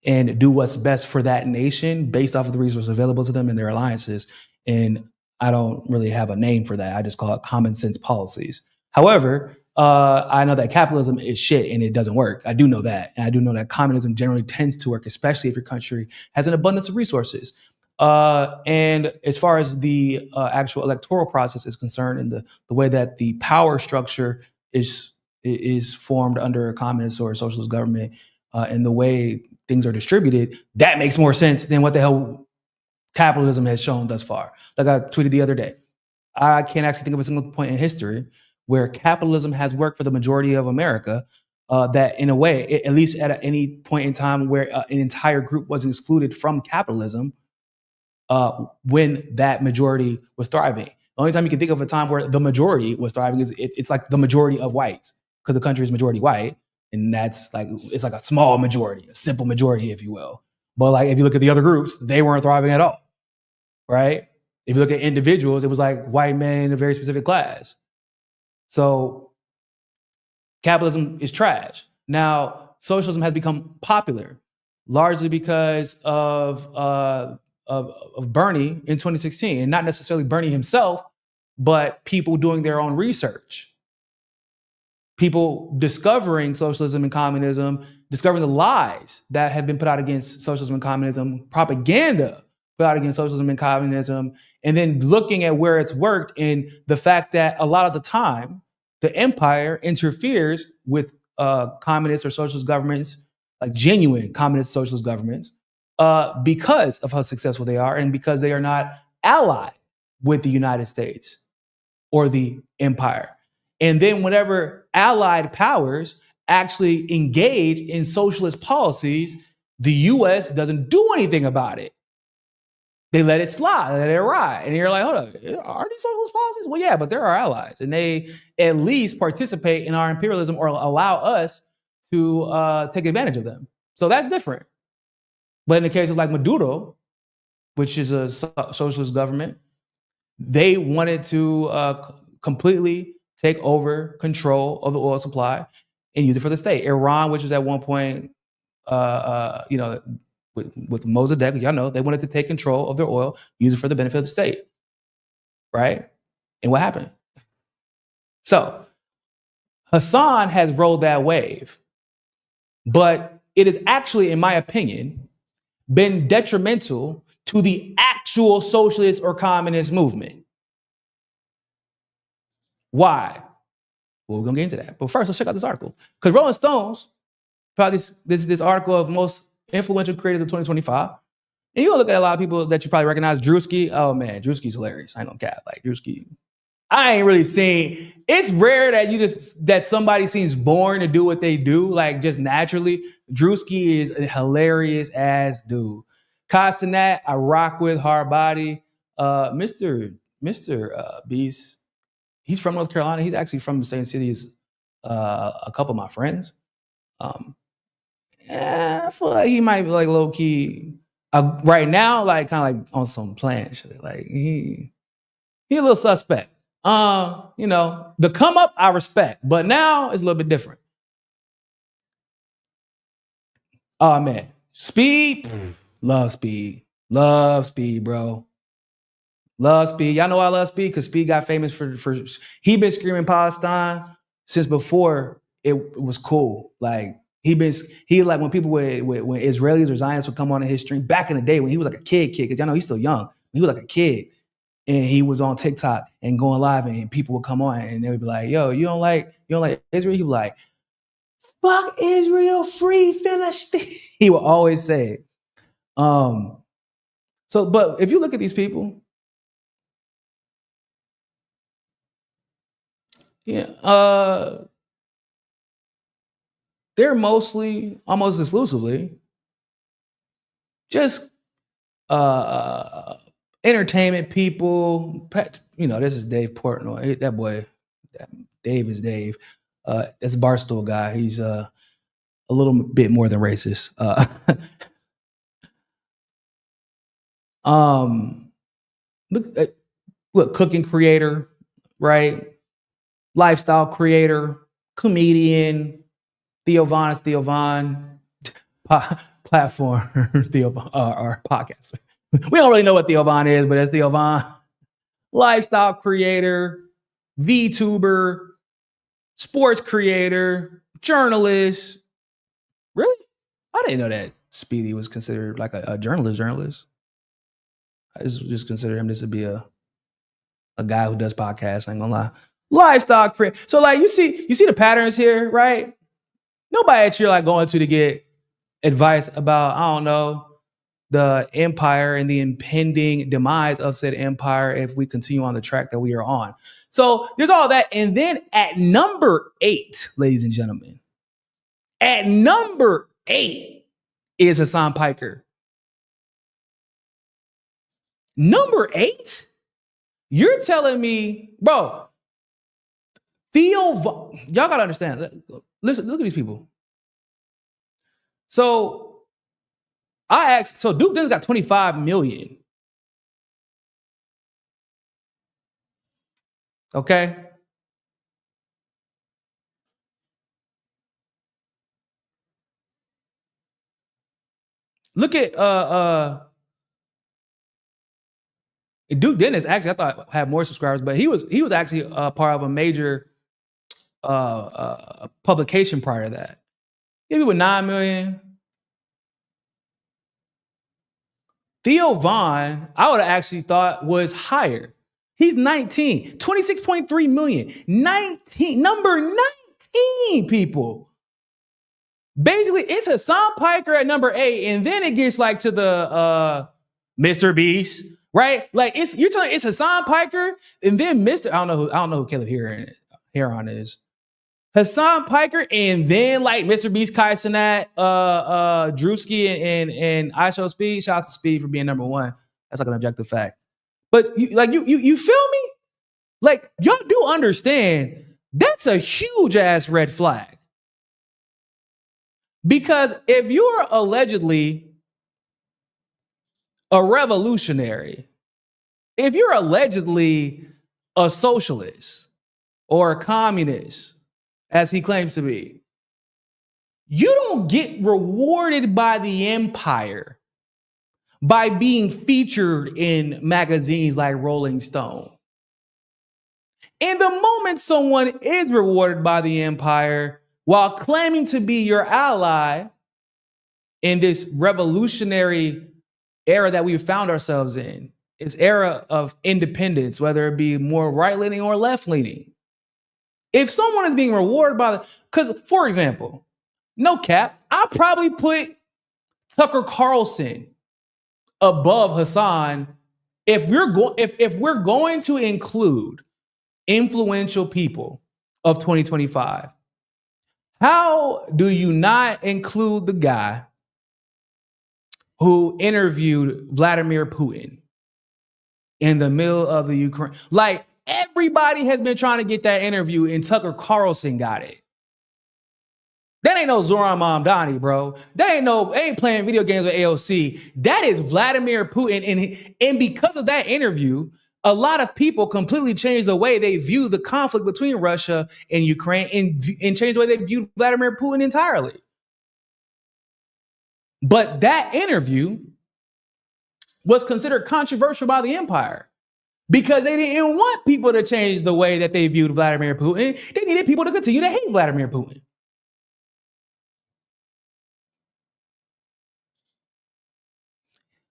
and do what's best for that nation based off of the resources available to them and their alliances. And I don't really have a name for that. I just call it common sense policies. However, I know that capitalism is shit and it doesn't work. I do know that. And I do know that communism generally tends to work, especially if your country has an abundance of resources. And as far as the actual electoral process is concerned and the way that the power structure is formed under a communist or a socialist government and the way things are distributed, that makes more sense than what the hell capitalism has shown thus far. Like I tweeted the other day, I can't actually think of a single point in history where capitalism has worked for the majority of America that in a way, at least at any point in time where an entire group was excluded from capitalism when that majority was thriving. The only time you can think of a time where the majority was thriving is it's like the majority of whites because the country is majority white. And that's like, it's like a small majority, a simple majority, if you will. But like, if you look at the other groups, they weren't thriving at all, right? If you look at individuals, it was like white men in a very specific class. So capitalism is trash. Now, socialism has become popular largely because of Bernie in 2016, and not necessarily Bernie himself, but people doing their own research. People discovering socialism and communism, discovering the lies that have been put out against socialism and communism, propaganda put out against socialism and communism, and then looking at where it's worked and the fact that a lot of the time, the empire interferes with communist or socialist governments, like genuine communist socialist governments, because of how successful they are and because they are not allied with the United States or the empire. And then whenever allied powers actually engage in socialist policies, the US doesn't do anything about it. They let it slide, let it ride. And you're like, hold on, are these socialist policies? Well, yeah, but they're our allies. And they at least participate in our imperialism or allow us to take advantage of them. So that's different. But in the case of like Maduro, which is a socialist government, they wanted to completely take over control of the oil supply and use it for the state. Iran, which was at one point, with Mossadegh, y'all know, they wanted to take control of their oil, use it for the benefit of the state, right? And what happened? So Hasan has rolled that wave, but it is actually, in my opinion, been detrimental to the actual socialist or communist movement. Why? Well, we're going to get into that. But first, let's check out this article. Because Rolling Stones, probably this article of most influential creators of 2025. And you'll look at a lot of people that you probably recognize. Drewski. Oh, man, Drewski's hilarious. I ain't gonna cap. Like, Drewski. I ain't really seen. It's rare that somebody seems born to do what they do, like just naturally. Drewski is a hilarious ass dude. Castanet, I rock with, hard body. Mr. Beast, he's from North Carolina. He's actually from the same city as a couple of my friends. I feel like he might be like low key right now, like kind of like on some plan shit. Like he a little suspect. The come up I respect, but now it's a little bit different. Oh man, Speed, love Speed, bro. Love Speed. Y'all know I love Speed because Speed got famous for he been screaming Palestine since before it was cool. Like he like when people when Israelis or Zionists would come on his stream back in the day when he was like a kid, because y'all know he's still young. He was like a kid. And he was on TikTok and going live, and people would come on and they would be like, "Yo, you don't like Israel?" He'd be like, "Fuck Israel, free Philistine." He would always say it. But if you look at these people, they're mostly, almost exclusively, just entertainment people. This is Dave Portnoy. That boy, Dave is Dave. That's a Barstool guy. He's a little bit more than racist. Look, cooking creator, right? Lifestyle creator, comedian. Theo Von is Theo Von. Platform Theo Von, or podcast. We don't really know what Theo Von is, but that's Theo Von. Lifestyle creator, VTuber, sports creator, journalist. Really? I didn't know that Speedy was considered like a journalist. I just consider him just to be a guy who does podcasts. I ain't gonna lie. Lifestyle creator. So like you see the patterns here, right? Nobody that you're like going to get advice about, I don't know, the empire and the impending demise of said empire if we continue on the track that we are on. So there's all that. And then at number 8, ladies and gentlemen, at number 8 is Hasan Piker. Number 8? You're telling me, bro, y'all gotta understand. Listen, look at these people. So I asked, so Duke just got 25 million. Okay. Look at Duke Dennis. Actually, I thought had more subscribers, but he was actually part of a major publication prior to that. Maybe with 9 million. Theo Von, I would have actually thought was higher. He's 19, 26.3 million. 19, number 19, people. Basically, it's Hasan Piker at number 8, and then it gets like to the Mr. Beast, right? Like you're telling it's Hasan Piker, and then Mr. I don't know who Caleb Heron is. Hasan Piker, and then like Mr. Beast, Kai Cenat, Drewski, and ISO Speed. Shout out to Speed for being number 1. That's like an objective fact. But you feel me? Like y'all do understand that's a huge ass red flag. Because if you're allegedly a revolutionary, if you're allegedly a socialist or a communist, as he claims to be, you don't get rewarded by the empire by being featured in magazines like Rolling Stone. And the moment someone is rewarded by the empire while claiming to be your ally in this revolutionary era that we've found ourselves in, this era of independence, whether it be more right-leaning or left-leaning. If someone is being rewarded because, for example, no cap, I'll probably put Tucker Carlson above Hasan if we're going to include influential people of 2025. How do you not include the guy who interviewed Vladimir Putin in the middle of the Ukraine? Like, everybody has been trying to get that interview, and Tucker Carlson got it. That ain't no Zoran Mamdani, bro. That ain't playing video games with AOC. That is Vladimir Putin. And because of that interview, a lot of people completely changed the way they view the conflict between Russia and Ukraine and changed the way they view Vladimir Putin entirely. But that interview was considered controversial by the empire because they didn't want people to change the way that they viewed Vladimir Putin. They needed people to continue to hate Vladimir Putin.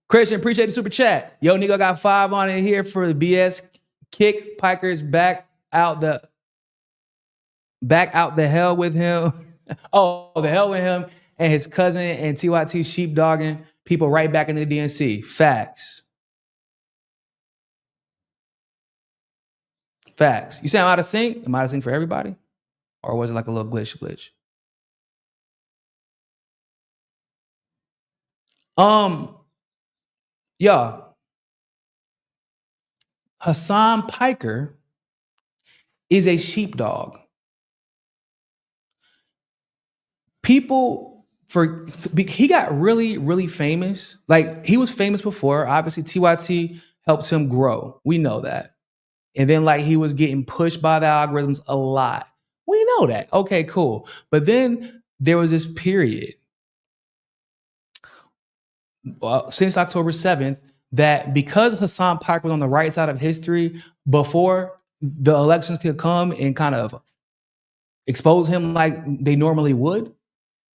Christian, appreciate the super chat. Yo, Niko got 5 on it here for the BS kick. Piker's back out the hell with him. Oh, the hell with him and his cousin and TYT sheepdogging people right back into the DNC. Facts. You say I'm out of sync? Am I out of sync for everybody? Or was it like a little glitch? Yeah. Hasan Piker is a sheepdog. people he got really, really famous. Like he was famous before. Obviously, TYT helped him grow. We know that. And then like he was getting pushed by the algorithms a lot. We know that. Okay, cool. But then there was this period since October 7th that because Hasan Piker was on the right side of history before the elections could come and kind of expose him like they normally would,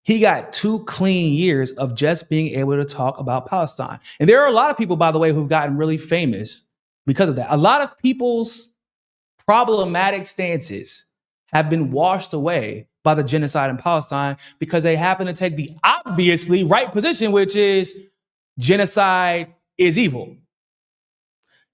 he got 2 clean years of just being able to talk about Palestine. And there are a lot of people, by the way, who've gotten really famous because of that. A lot of people's problematic stances have been washed away by the genocide in Palestine because they happen to take the obviously right position, which is genocide is evil.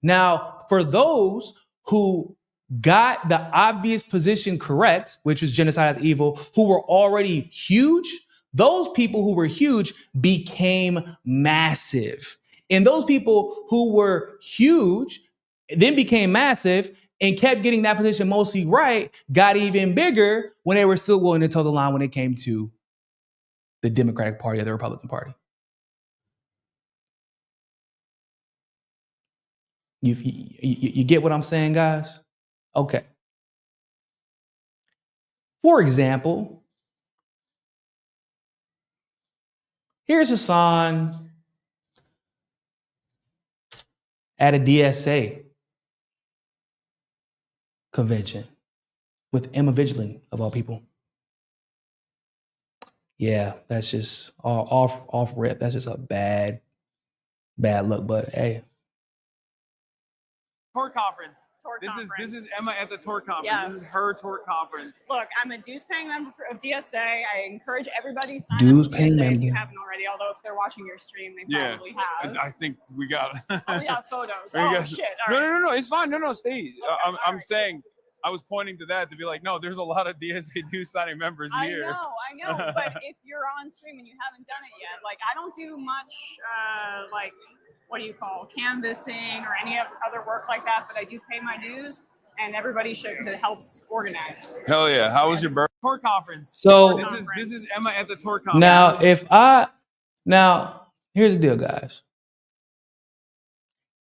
Now, for those who got the obvious position correct, which was genocide is evil, who were already huge, those people who were huge became massive. And those people who were huge then became massive and kept getting that position mostly right, got even bigger when they were still willing to toe the line when it came to the Democratic Party or the Republican Party. You get what I'm saying, guys? Okay. For example, here's Hasan at a DSA convention with Emma Vigilant, of all people. Yeah, that's just off rip. That's just a bad look. But hey, tour conference. This is Emma at the tour conference. Yes. This is her tour conference. Look, I'm a dues-paying member of DSA. I encourage everybody to sign Dues-paying up to DSA if member. you haven't already. Although if they're watching your stream, they probably have. I think we got. Oh, we got photos. We Oh got- shit! All right. No. It's fine. No, stay. I'm alright. saying. I was pointing to that to be like, no, there's a lot of DSA dues signing members here. I know. But if you're on stream and you haven't done it yet, like I don't do much, like what do you call canvassing or any other work like that. But I do pay my dues, and everybody should because it helps organize. Hell yeah! How was your birthday? Tour conference. so This is Emma at the tour conference. now here's the deal, guys.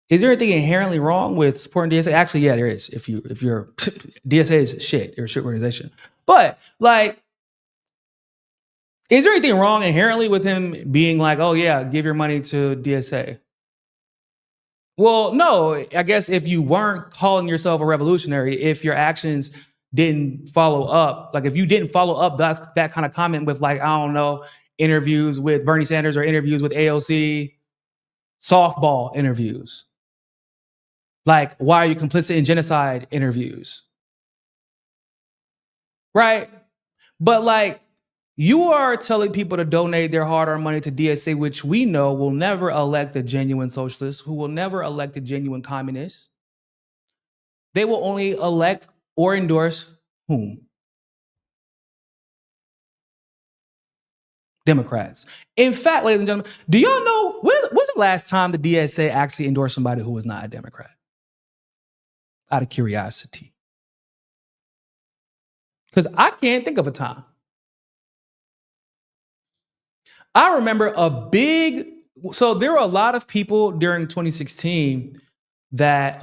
Is there anything inherently wrong with supporting DSA? Actually, yeah, there is. If you're DSA is shit, you're a shit organization. But like, is there anything wrong inherently with him being like, oh yeah, give your money to DSA? Well, no, I guess if you weren't calling yourself a revolutionary, if your actions didn't follow up, like if you didn't follow up that kind of comment with like, I don't know, interviews with Bernie Sanders or interviews with AOC, softball interviews. Like, why are you complicit in genocide interviews? Right? But like, you are telling people to donate their hard-earned money to DSA, which we know will never elect a genuine socialist, who will never elect a genuine communist. They will only elect or endorse whom? Democrats. In fact, ladies and gentlemen, do y'all know when's the last time the DSA actually endorsed somebody who was not a Democrat? Out of curiosity. Because I can't think of a time. I remember so there were a lot of people during 2016 that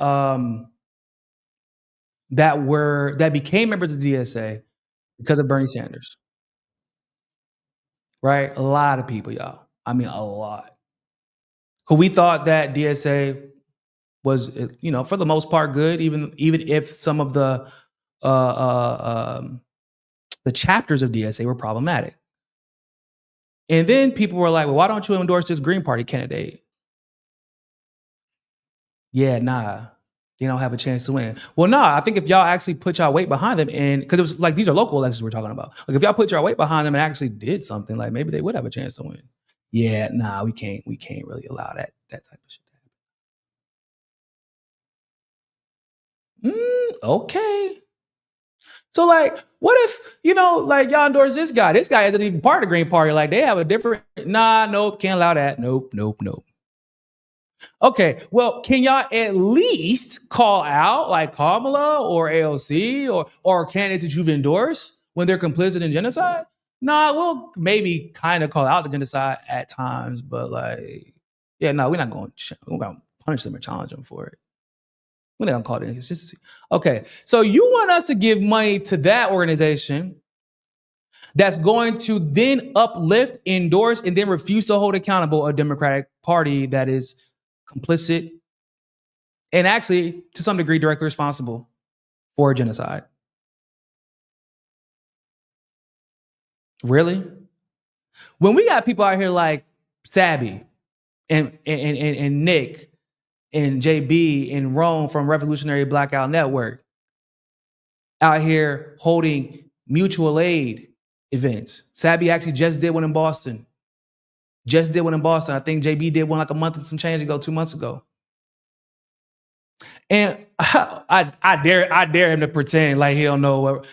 became members of the DSA because of Bernie Sanders. Right? A lot of people, y'all. I mean, a lot. Who we thought that DSA was, for the most part good, even if some of the chapters of DSA were problematic. And then people were like, well, why don't you endorse this Green Party candidate? Yeah, nah, they don't have a chance to win. Well, nah, I think if y'all actually put y'all weight behind them, and because it was like, these are local elections we're talking about. Like if y'all put your weight behind them and actually did something, like maybe they would have a chance to win. Yeah, nah, we can't really allow that type of shit to happen. Okay. So like, what if, like y'all endorse this guy? This guy isn't even part of the Green Party. Like they have a different, nope, can't allow that. Nope. Okay, well, can y'all at least call out like Kamala or AOC or candidates that you've endorsed when they're complicit in genocide? Nah, we'll maybe kind of call out the genocide at times, but like, yeah, no, we're not going to punish them or challenge them for it. We're not going to call it inconsistency. Okay, so you want us to give money to that organization that's going to then uplift, endorse, and then refuse to hold accountable a Democratic Party that is complicit and actually, to some degree, directly responsible for a genocide. Really? When we got people out here like Sabby and Nick and JB and Rome from Revolutionary Blackout Network out here holding mutual aid events. Sabby actually just did one in Boston. I think JB did one like a month and some change ago, 2 months ago. And I dare him to pretend like he don't know what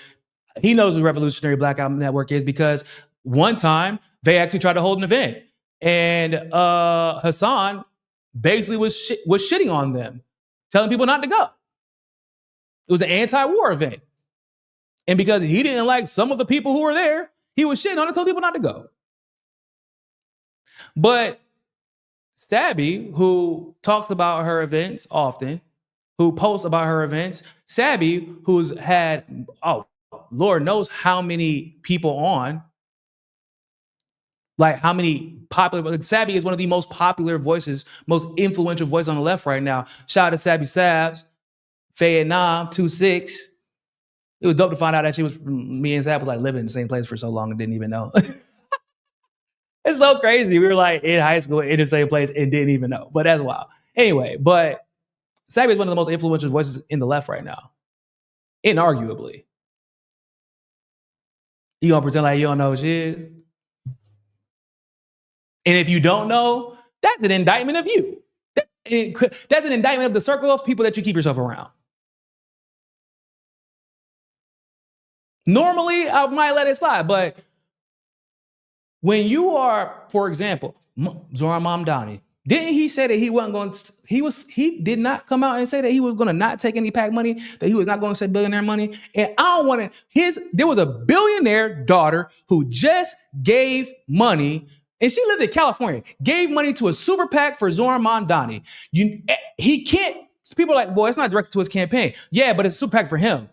he knows what Revolutionary Blackout Network is, because one time they actually tried to hold an event and Hasan basically was shitting on them, telling people not to go. It was an anti-war event. And because he didn't like some of the people who were there, he was shitting on it, told people not to go. But Sabby, who talks about her events often, who posts about her events, Sabby, who's had, Lord knows how many people on, like how many popular, like Sabby is one of the most popular voices, most influential voices on the left right now. Shout out to Sabby Sabs, Fayed Nam, 2-6. It was dope to find out that me and Sab was like living in the same place for so long and didn't even know. It's so crazy. We were like in high school in the same place and didn't even know, but that's wild. Anyway, but Sabby is one of the most influential voices in the left right now, inarguably. You gonna pretend like you don't know shit? And if you don't know, that's an indictment of you. That's an indictment of the circle of people that you keep yourself around. Normally, I might let it slide, but when you are, for example, Zoran Mamdani, didn't he say that he wasn't going to, he did not come out and say that he was going to not take any PAC money, that he was not going to say billionaire money. And I don't want to, there was a billionaire daughter who just gave money, and she lives in California, gave money to a super PAC for Zoran Mamdani. He can't, people are like, boy, it's not directed to his campaign. Yeah, but it's a super PAC for him.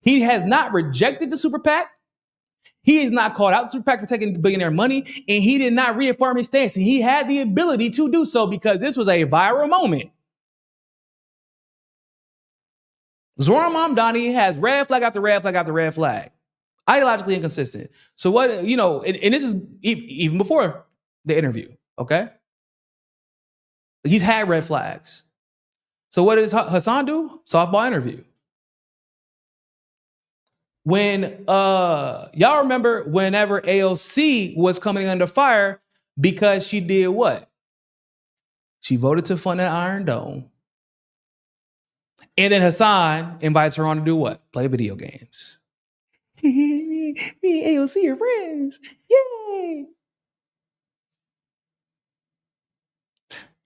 He has not rejected the super PAC. He is not called out the super PAC for taking billionaire money, and he did not reaffirm his stance. And he had the ability to do so because this was a viral moment. Zoran Mamdani has red flag after red flag after red flag, ideologically inconsistent. So what, and this is even before the interview, okay? He's had red flags. So what does Hasan do? Softball interview. When y'all remember whenever AOC was coming under fire because she did what? She voted to fund that Iron Dome. And then Hasan invites her on to do what? Play video games. Me and AOC are friends. Yay!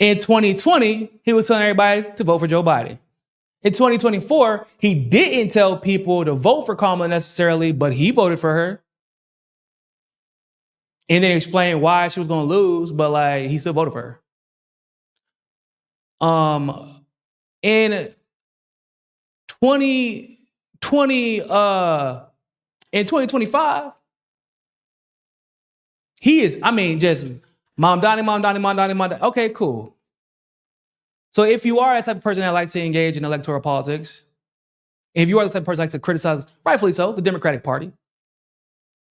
In 2020, he was telling everybody to vote for Joe Biden. In 2024, he didn't tell people to vote for Kamala necessarily, but he voted for her. And then explained why she was going to lose, but like he still voted for her. In 2025, he is, just Mamdani. Okay, cool. So if you are that type of person that likes to engage in electoral politics, if you are the type of person that likes to criticize, rightfully so, the Democratic Party,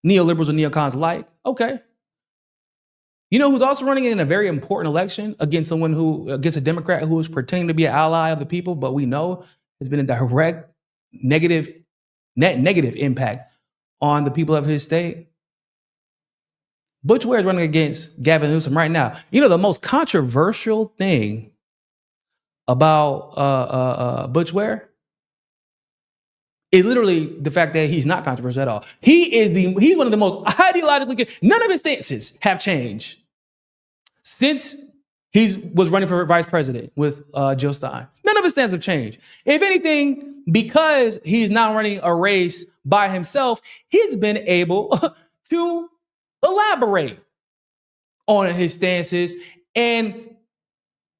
neoliberals and neocons alike, okay. You know who's also running in a very important election against a Democrat who is pretending to be an ally of the people, but we know has been a direct negative impact on the people of his state? Butch Ware is running against Gavin Newsom right now. You know, the most controversial thing about Butch Ware is literally the fact that he's not controversial at all. He's one of the most ideologically, none of his stances have changed since he was running for vice president with Jill Stein. None of his stances have changed. If anything, because he's now running a race by himself, he's been able to elaborate on his stances and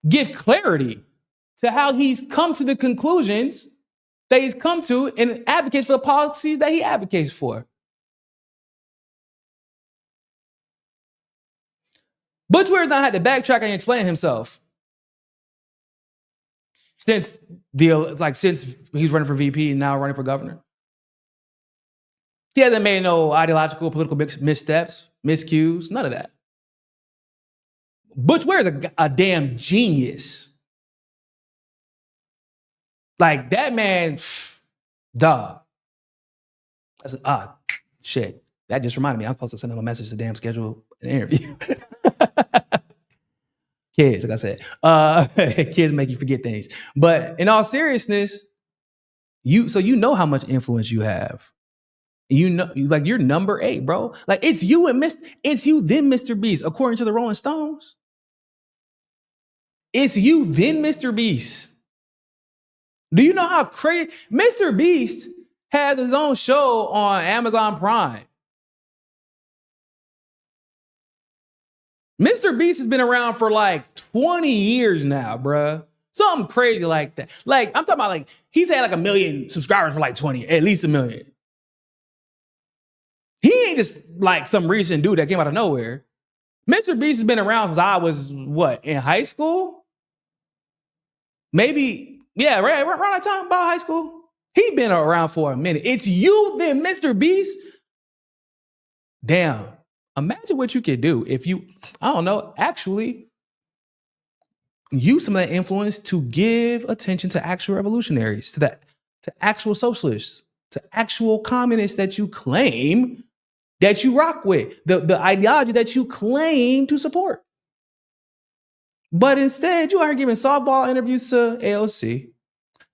give clarity to how he's come to the conclusions that he's come to and advocates for the policies that he advocates for. Butch Ware's not had to backtrack and explain himself since he's running for VP and now running for governor. He hasn't made no ideological, political missteps, miscues, none of that. Butch Ware is a damn genius. Like that man, dog. Shit. That just reminded me. I'm supposed to send him a message to damn schedule an interview. Kids, like I said, kids make you forget things. But in all seriousness, you know how much influence you have. You know, like you're number 8, bro. Like it's you then Mr. Beast, according to the Rolling Stones. It's you then Mr. Beast. Do you know how crazy Mr. Beast has his own show on Amazon Prime? Mr. Beast has been around for like 20 years now, bruh. Something crazy like that. Like, I'm talking about like, he's had like 1 million subscribers for like 20, at least 1 million. He ain't just like some recent dude that came out of nowhere. Mr. Beast has been around since I was, in high school? Maybe, yeah, right around that time, about high school. He been around for a minute. It's you then, Mr. Beast. Damn. Imagine what you could do if you, I don't know, actually use some of that influence to give attention to actual revolutionaries, to actual socialists, to actual communists that you claim that you rock with, the ideology that you claim to support. But instead, you are giving softball interviews to AOC,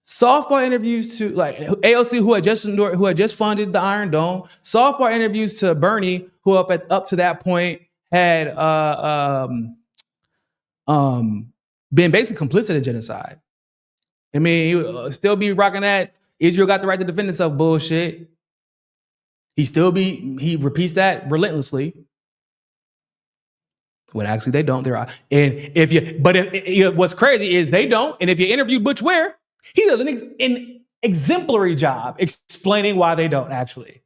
softball interviews to like AOC, who had just funded the Iron Dome, softball interviews to Bernie, who up to that point had been basically complicit in genocide. I mean, he would still be rocking that Israel got the right to defend itself bullshit. He repeats that relentlessly. When actually they don't. What's crazy is they don't. And if you interview Butch Ware, he does an exemplary job explaining why they don't actually.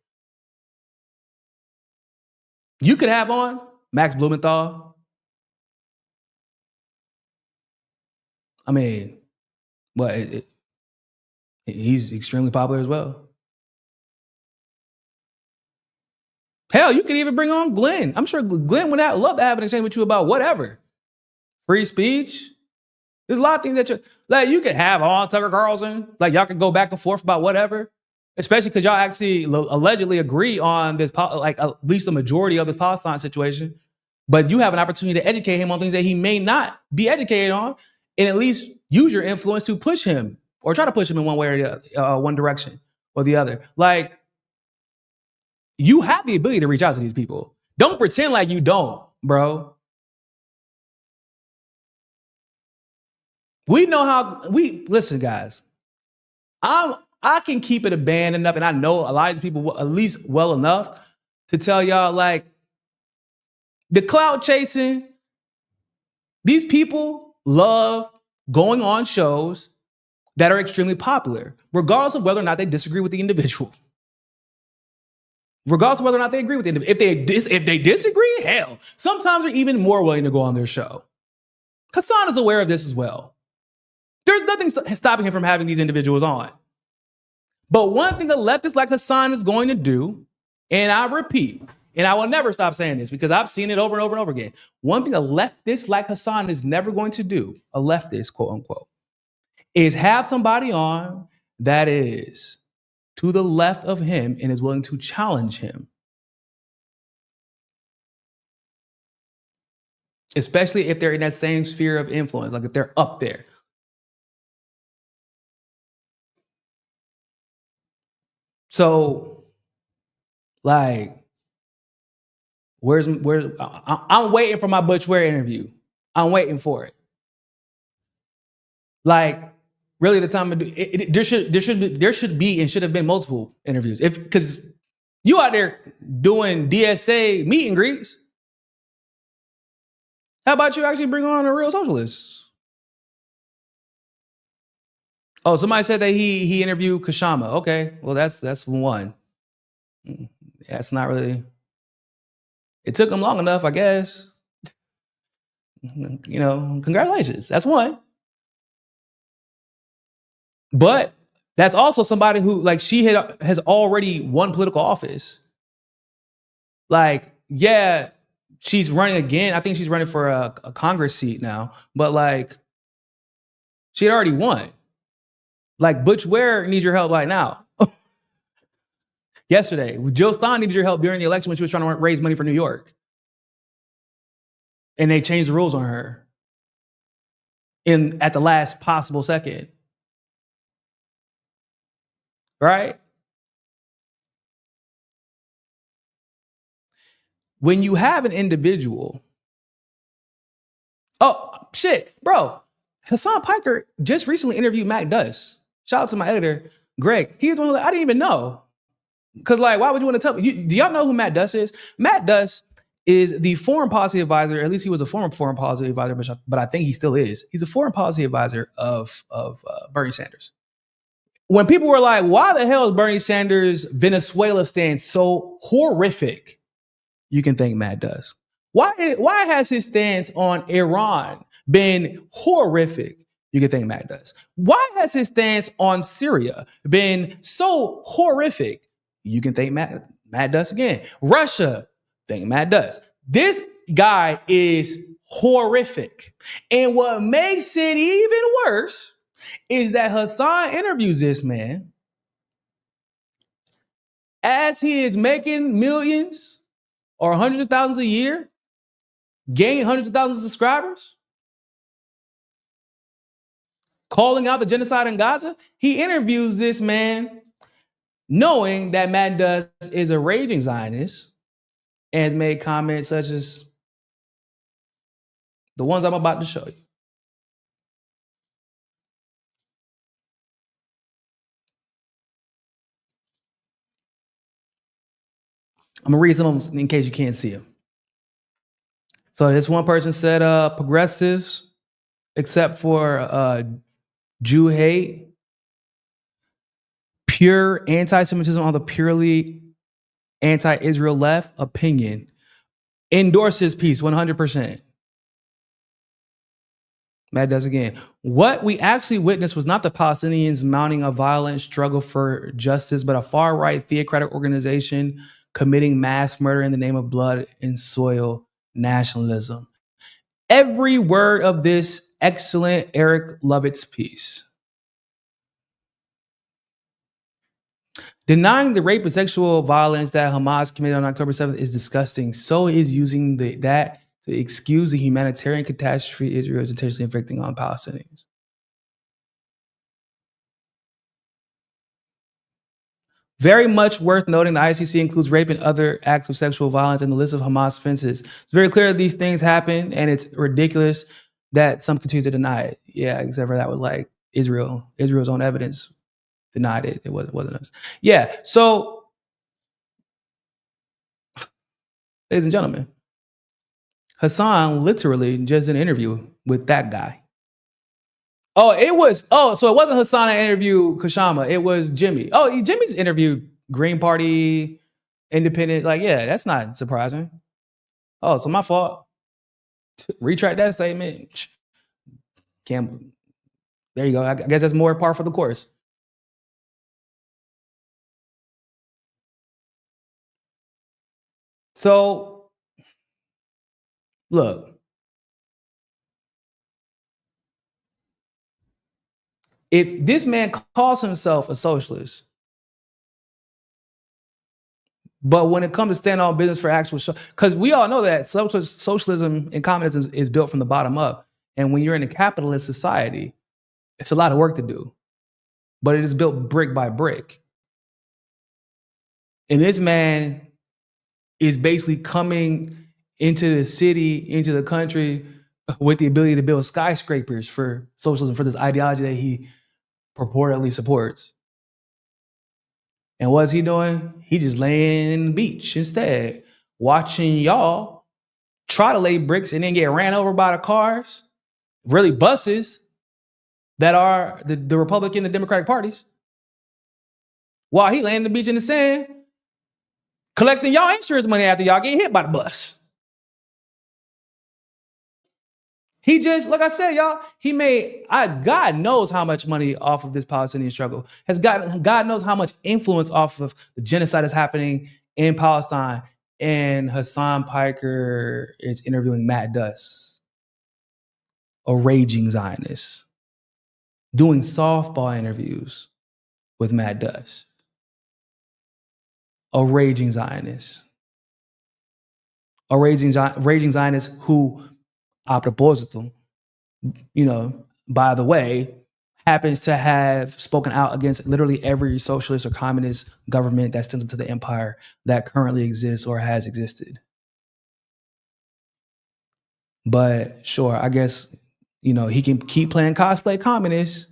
You could have on Max Blumenthal. I mean, he's extremely popular as well. Hell, you could even bring on Glenn. I'm sure Glenn would love to have an exchange with you about whatever. Free speech. There's a lot of things that you could have on Tucker Carlson. Like y'all could go back and forth about whatever. Especially because y'all actually allegedly agree on this, like at least the majority of this Palestine situation. But you have an opportunity to educate him on things that he may not be educated on, and at least use your influence to push him or try to push him in one way or the other, one direction or the other. Like, you have the ability to reach out to these people. Don't pretend like you don't, bro. We know listen, guys. I can keep it a band enough, and I know a lot of these people at least well enough to tell y'all, like, the clout chasing, these people love going on shows that are extremely popular, regardless of whether or not they disagree with the individual. Regardless of whether or not they agree with the individual. If they disagree, hell, sometimes they're even more willing to go on their show. Hasan is aware of this as well. There's nothing stopping him from having these individuals on. But one thing a leftist like Hasan is going to do, and I repeat, and I will never stop saying this because I've seen it over and over and over again. One thing a leftist like Hasan is never going to do, a leftist, quote unquote, is have somebody on that is to the left of him and is willing to challenge him. Especially if they're in that same sphere of influence, like if they're up there. So, like, I'm waiting for my Butch Ware interview. I'm waiting for it. Like, really, the time to do it, there should be and should have been multiple interviews. Because You out there doing DSA meet and greets. How about you actually bring on a real socialist? Oh, somebody said that he interviewed Kashama. Okay, well that's one. That's not really. It took him long enough, I guess. You know, congratulations. That's one. But that's also somebody who, like, she has already won political office. Like, yeah, she's running again. I think she's running for a Congress seat now. But like, she had already won. Like, Butch Ware needs your help right now. Yesterday, Jill Stein needed your help during the election when she was trying to raise money for New York. And they changed the rules on her at the last possible second. Right? When you have an individual, oh shit, bro, Hasan Piker just recently interviewed Matt Duss. Shout out to my editor, Greg. He's one I didn't even know. Because, like, why would you want to tell me? Do y'all know who Matt Duss is? Matt Duss is the foreign policy advisor. At least he was a former foreign policy advisor, but I think he still is. He's a foreign policy advisor of Bernie Sanders. When people were like, why the hell is Bernie Sanders' Venezuela stance so horrific? You can thank Matt Duss. Why has his stance on Iran been horrific? You can thank Matt Duss. Why has his stance on Syria been so horrific? You can thank Matt Duss again. Russia, thank Matt Duss. This guy is horrific. And what makes it even worse is that Hasan interviews this man as he is making millions or hundreds of thousands a year, gaining hundreds of thousands of subscribers, calling out the genocide in Gaza. He interviews this man knowing that Matt Duss is a raging Zionist and has made comments such as the ones I'm about to show you. I'm gonna read some of them in case you can't see them. So this one person said, progressives, except for Jew hate, pure anti-Semitism on the purely anti-Israel left opinion, endorses peace 100%. Matt Duss again. What we actually witnessed was not the Palestinians mounting a violent struggle for justice, but a far-right theocratic organization committing mass murder in the name of blood and soil nationalism. Every word of this excellent Eric Lovett's piece. Denying the rape and sexual violence that Hamas committed on October 7th is disgusting. So is using that to excuse the humanitarian catastrophe Israel is intentionally inflicting on Palestinians. Very much worth noting, the ICC includes rape and other acts of sexual violence in the list of Hamas offenses. It's very clear that these things happen, and it's ridiculous that some continue to deny it. Yeah, except for that was like Israel's own evidence denied it. It wasn't us. Yeah, so, ladies and gentlemen, Hasan literally just did an interview with that guy. So it wasn't Hasan that interviewed Kashama. It was Jimmy. Oh, Jimmy's interviewed Green Party, Independent. Like, yeah, that's not surprising. Oh, so my fault. Retract that statement. Can't. There you go. I guess that's more par for the course. So, look. If this man calls himself a socialist, but when it comes to stand on business for actual, because we all know that socialism and communism is built from the bottom up. And when you're in a capitalist society, it's a lot of work to do, but it is built brick by brick. And this man is basically coming into the city, into the country with the ability to build skyscrapers for socialism, for this ideology that he purportedly supports. And what's he doing? He just laying in the beach instead, watching y'all try to lay bricks and then get ran over by the cars, really buses that are the Republican and Democratic parties, while he laying on the beach in the sand, collecting y'all insurance money after y'all get hit by the bus. He just, like I said, y'all, he made, God knows how much money off of this Palestinian struggle. God knows how much influence off of the genocide is happening in Palestine. And Hasan Piker is interviewing Matt Duss, a raging Zionist, doing softball interviews with Matt Duss, a raging Zionist. A raging Zionist who, a propósito, by the way, happens to have spoken out against literally every socialist or communist government that stands up to the empire that currently exists or has existed. But sure, I guess, he can keep playing cosplay communist,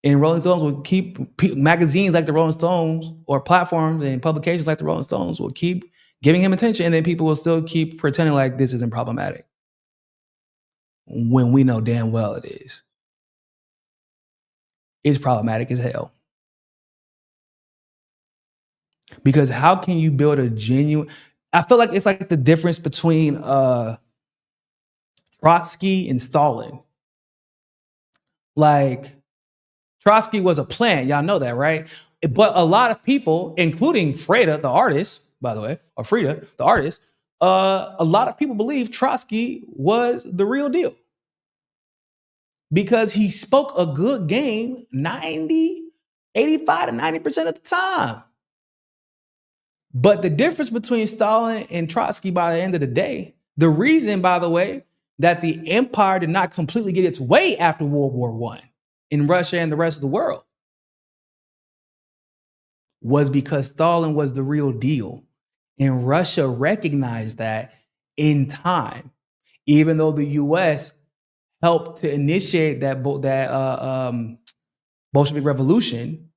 and Rolling Stones will keep, magazines like the Rolling Stones or platforms and publications like the Rolling Stones will keep giving him attention, and then people will still keep pretending like this isn't problematic, when we know damn well it is. It's problematic as hell. Because how can you build a genuine... I feel like it's like the difference between Trotsky and Stalin. Like, Trotsky was a plan. Y'all know that, right? But a lot of people, including Freda, the artist, by the way, or Frida, the artist, a lot of people believe Trotsky was the real deal. Because he spoke a good game 85 to 90% of the time. But the difference between Stalin and Trotsky by the end of the day, the reason, by the way, that the empire did not completely get its way after World War I in Russia and the rest of the world was because Stalin was the real deal. And Russia recognized that in time, even though the U.S. helped to initiate that Bolshevik revolution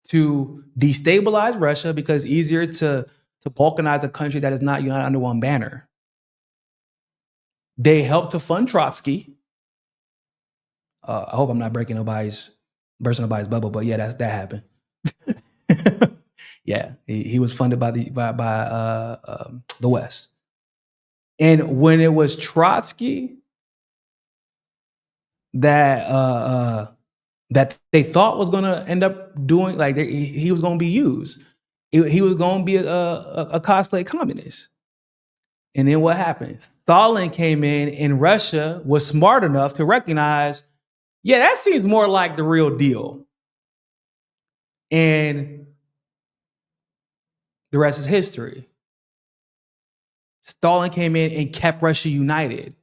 to destabilize Russia, because it's easier to balkanize a country that is not united under one banner. They helped to fund Trotsky. I hope I'm not bursting nobody's bubble, but yeah, that happened. Yeah, he was funded by the West. And when it was Trotsky that they thought was going to end up doing, like he was going to be used. He was going to be a cosplay communist. And then what happened? Stalin came in, and Russia was smart enough to recognize, yeah, that seems more like the real deal. And the rest is history. Stalin came in and kept Russia united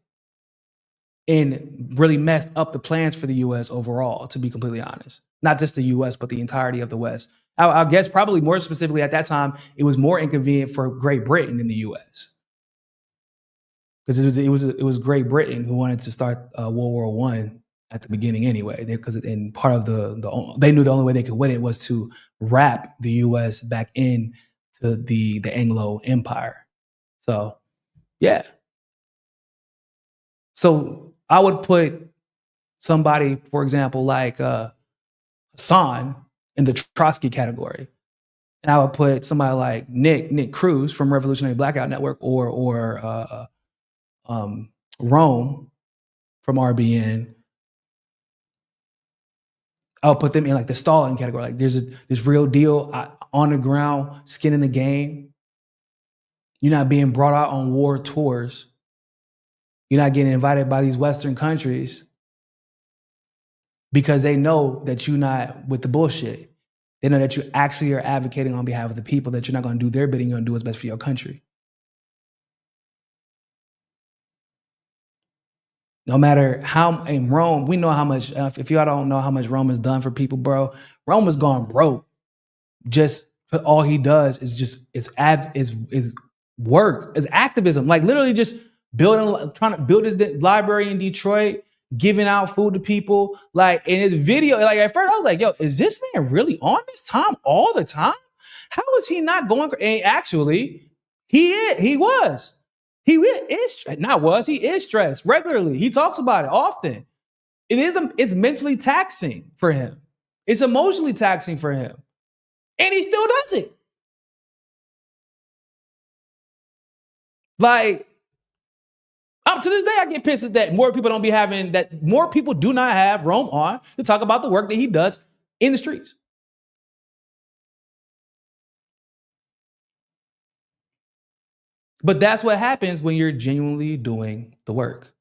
and really messed up the plans for the U.S. overall, to be completely honest. Not just the U.S., but the entirety of the West. I guess probably more specifically at that time, it was more inconvenient for Great Britain than the U.S. Because it was Great Britain who wanted to start World War I at the beginning anyway. Because in part of they knew the only way they could win it was to wrap the U.S. back in to the Anglo Empire. So, yeah. So I would put somebody, for example, like Hasan in the Trotsky category. And I would put somebody like Nick Cruz from Revolutionary Blackout Network or Rome from RBN. I would put them in like the Stalin category. Like there's this real deal on the ground, skin in the game. You're not being brought out on war tours. You're not getting invited by these Western countries because they know that you're not with the bullshit. They know that you actually are advocating on behalf of the people, that you're not going to do their bidding, you're going to do what's best for your country. No matter how, in Rome, we know how much, if y'all don't know how much Rome has done for people, bro, Rome has gone broke. Just all he does is work, is activism. Like literally just trying to build his library in Detroit, giving out food to people. Like in his video, like at first I was like, yo, is this man really on this time all the time? How is he not going? And actually, he is stressed regularly. He talks about it often. It's mentally taxing for him. It's emotionally taxing for him. And he still does it. Like, up to this day, I get pissed at that more people do not have Rome on to talk about the work that he does in the streets. But that's what happens when you're genuinely doing the work.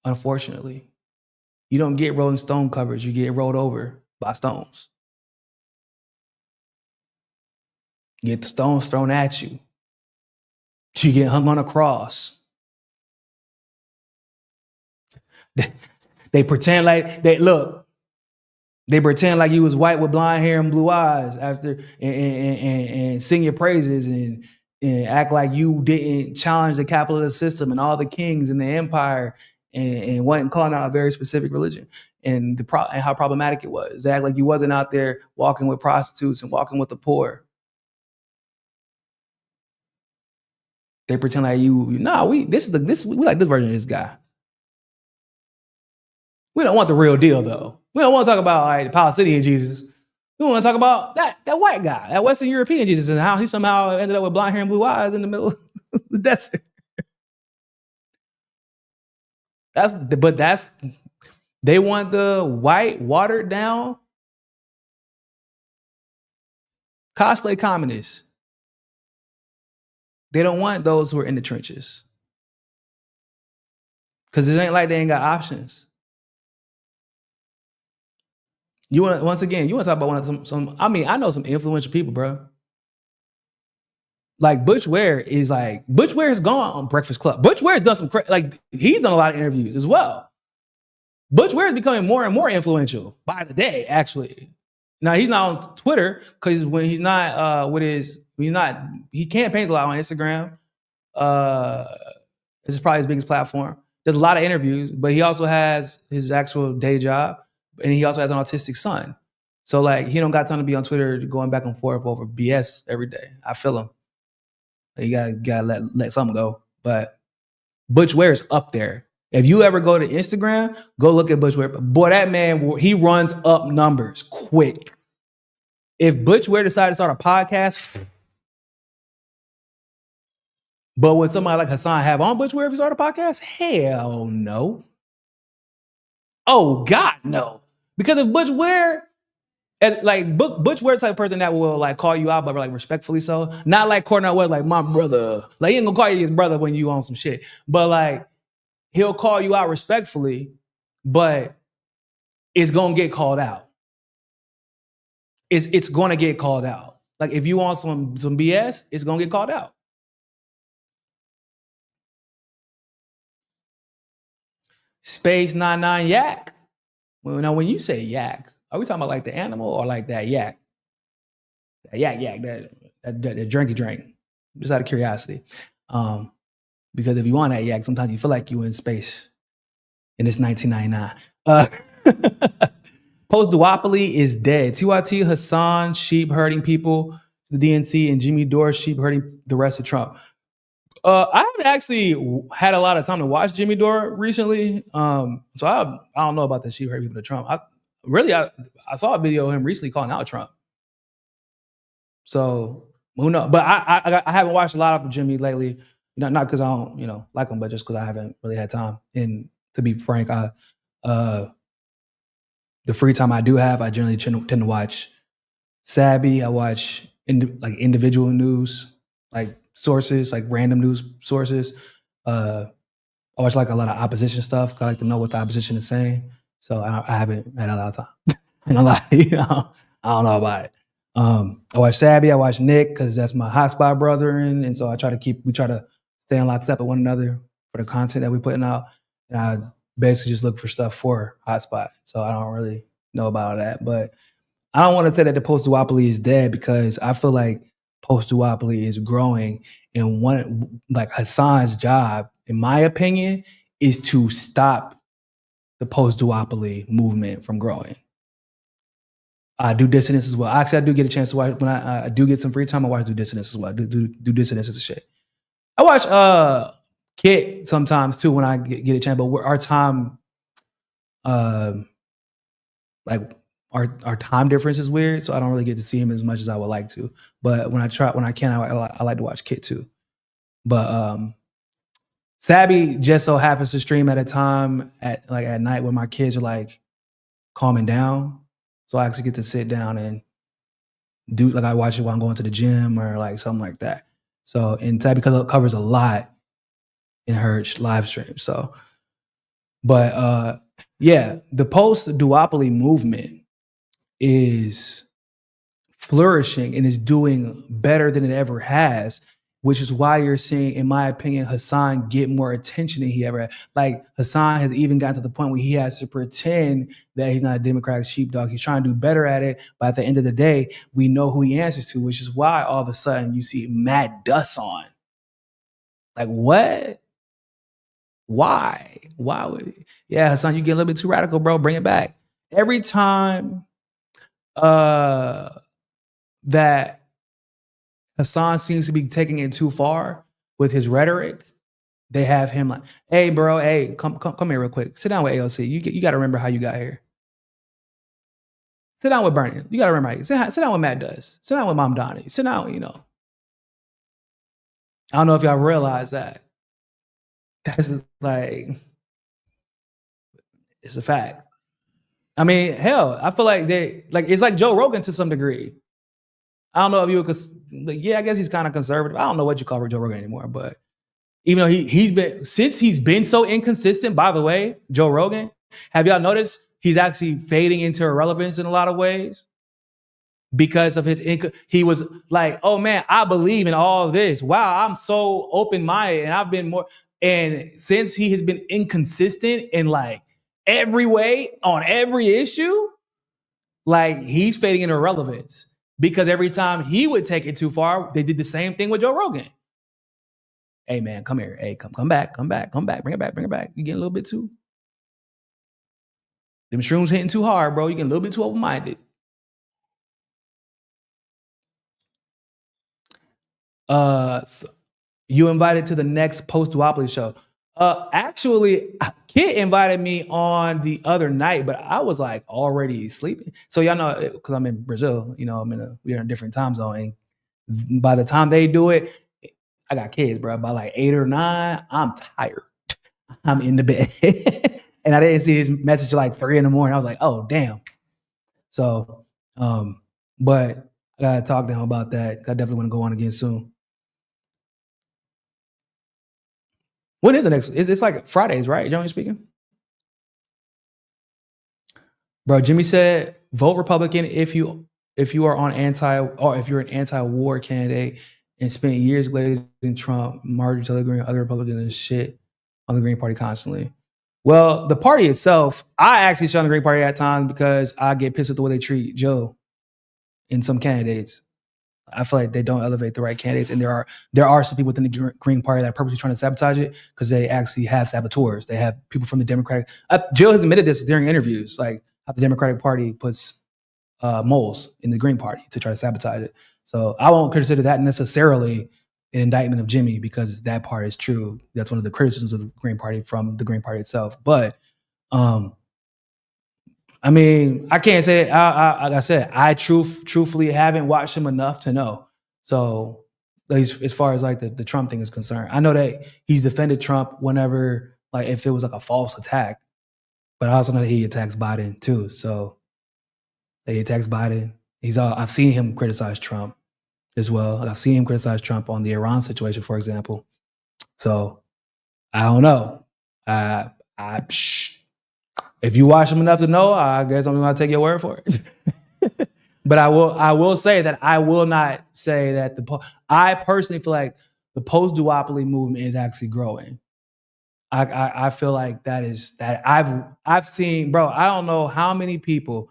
Unfortunately, you don't get Rolling Stone coverage. You get rolled over by stones. You get the stones thrown at you. You get hung on a cross. They pretend like they pretend like you was white with blonde hair and blue eyes after and sing your praises and act like you didn't challenge the capitalist system and all the kings in the empire and wasn't calling out a very specific religion and how problematic it was. They act like you wasn't out there walking with prostitutes and walking with the poor. They pretend like we like this version of this guy. We don't want the real deal though. We don't want to talk about like the Palestinian Jesus. We want to talk about that white guy, that Western European Jesus, and how he somehow ended up with blonde hair and blue eyes in the middle of the desert. They want the white, watered down cosplay communists. They don't want those who are in the trenches. Because it ain't like they ain't got options. You want to talk about I know some influential people, bro. Like Butch Ware has gone on Breakfast Club. Butch Ware has done he's done a lot of interviews as well. Butch Ware is becoming more and more influential by the day, actually. Now he's not on Twitter because when he campaigns a lot on Instagram. This is probably his biggest platform. There's a lot of interviews, but he also has his actual day job. And he also has an autistic son. So he don't got time to be on Twitter going back and forth over BS every day. I feel him. You gotta let something go. But Butch Ware's up there. If you ever go to Instagram, go look at Butch Ware. Boy, that man, he runs up numbers quick. If Butch Ware decided to start a podcast, but would somebody like Hasan have on Butch Ware if he started a podcast? Hell no. Oh God, no. Because if Butch Ware, Butch Ware's the type of person that will call you out, but respectfully so. Not like Cornell West, my brother. He ain't gonna call you his brother when you on some shit. But he'll call you out respectfully, but it's gonna get called out. It's gonna get called out. If you want some BS, it's gonna get called out. Space 99 Yak. Well, now when you say yak, are we talking about the animal or that yak? That yak, that drinky drink. Just out of curiosity. Because if you want that yak, sometimes you feel like you're in space. And it's 1999. Post-duopoly is dead. TYT, Hasan, sheep herding people to the DNC, and Jimmy Dore, sheep herding the rest of Trump. I haven't actually had a lot of time to watch Jimmy Dore recently. So I don't know about the sheep herding people to Trump. I saw a video of him recently calling out Trump. So who knows? But I haven't watched a lot of Jimmy lately. Not because I don't like him, but just because I haven't really had time. And to be frank, the free time I do have, I generally tend to watch Sabby. I watch individual news, sources, random news sources. I watch a lot of opposition stuff. I like to know what the opposition is saying. So I haven't had a lot of time. I'm gonna lie, I don't know about it. I watch Sabby. I watch Nick because that's my hotspot brother, and so we try to stay in lockstep with one another for the content that we're putting out. And I basically just look for stuff for hotspot. So I don't really know about that, but I don't want to say that the post-duopoly is dead because I feel like post-duopoly is growing, and Hasan's job, in my opinion, is to stop the post-duopoly movement from growing. I do Dissidents as well. Actually, I do get a chance to watch when I do get some free time. I watch Do Dissidents as well. Do Dissidents as a shit. I watch Kit sometimes too when I get a chance. But our time, like our time difference is weird, so I don't really get to see him as much as I would like to. But when I can, I like to watch Kit too. But Sabby just so happens to stream at a time at night when my kids are like calming down. So I actually get to sit down and do I watch it while I'm going to the gym or like something like that. So and Sabby covers a lot in her live stream. So, but yeah, the post-duopoly movement is flourishing and is doing better than it ever has, which is why you're seeing, in my opinion, Hasan get more attention than he ever had. Like Hasan has even gotten to the point where he has to pretend that he's not a Democratic sheepdog. He's trying to do better at it, but at the end of the day, we know who he answers to, which is why all of a sudden you see Matt Duss on. Like what? Why? Why would? Yeah, Hasan, you get a little bit too radical, bro. Bring it back. Every time that Hasan seems to be taking it too far with his rhetoric, they have him like, "Hey, bro, hey, come here real quick. Sit down with AOC. You got to remember how you got here. Sit down with Bernie. You got to remember how you sit down with Matt Duss. Sit down with Mom Donnie. Sit down, you know." I don't know if y'all realize that. That's like, it's a fact. I mean, hell, I feel like it's like Joe Rogan to some degree. I don't know if you would, I guess he's kind of conservative. I don't know what you call Joe Rogan anymore, but even though he's been so inconsistent, by the way, Joe Rogan, have y'all noticed he's actually fading into irrelevance in a lot of ways? Because of he was like, oh man, I believe in all this. Wow, I'm so open-minded and I've been more. And since he has been inconsistent in like every way on every issue, like he's fading into irrelevance. Because every time he would take it too far, they did the same thing with Joe Rogan. Hey man, come here. Hey, come back. Bring it back. You getting a little bit too. Them shrooms hitting too hard, bro. You getting a little bit too open-minded. So you invited to the next post-duopoly show. Actually, Kit invited me on the other night, but I was like already sleeping. So y'all know, because I'm in Brazil, you know, we're in a different time zone. And by the time they do it, I got kids, bro. By like 8 or 9, I'm tired. I'm in the bed. And I didn't see his message till like 3 a.m. I was like, oh, damn. So, but I gotta talk to him about that. I definitely want to go on again soon. When is the next? It's like Fridays, right? Generally speaking. Bro, Jimmy said, vote Republican if you are on if you're an anti-war candidate and spent years glazing Trump, Marjorie Taylor Greene, other Republicans and shit on the Green Party constantly. Well, the party itself, I actually shut on the Green Party at times because I get pissed at the way they treat Joe and some candidates. I feel like they don't elevate the right candidates, and there are some people within the Green Party that are purposely trying to sabotage it because they actually have saboteurs. They have people from the Democratic. Jill has admitted this during interviews, like how the Democratic Party puts moles in the Green Party to try to sabotage it. So I won't consider that necessarily an indictment of Jimmy because that part is true. That's one of the criticisms of the Green Party from the Green Party itself. But I mean, I can't say, like I said, I truthfully haven't watched him enough to know. So at least as far as like the Trump thing is concerned, I know that he's defended Trump whenever, like if it was like a false attack, but I also know that he attacks Biden too. So he attacks Biden. I've seen him criticize Trump as well. I've seen him criticize Trump on the Iran situation, for example. So I don't know. If you watch him enough to know, I guess I'm going to take your word for it. But I will say that I will not say that I personally feel like the post-duopoly movement is actually growing. I feel like that I've seen, bro. I don't know how many people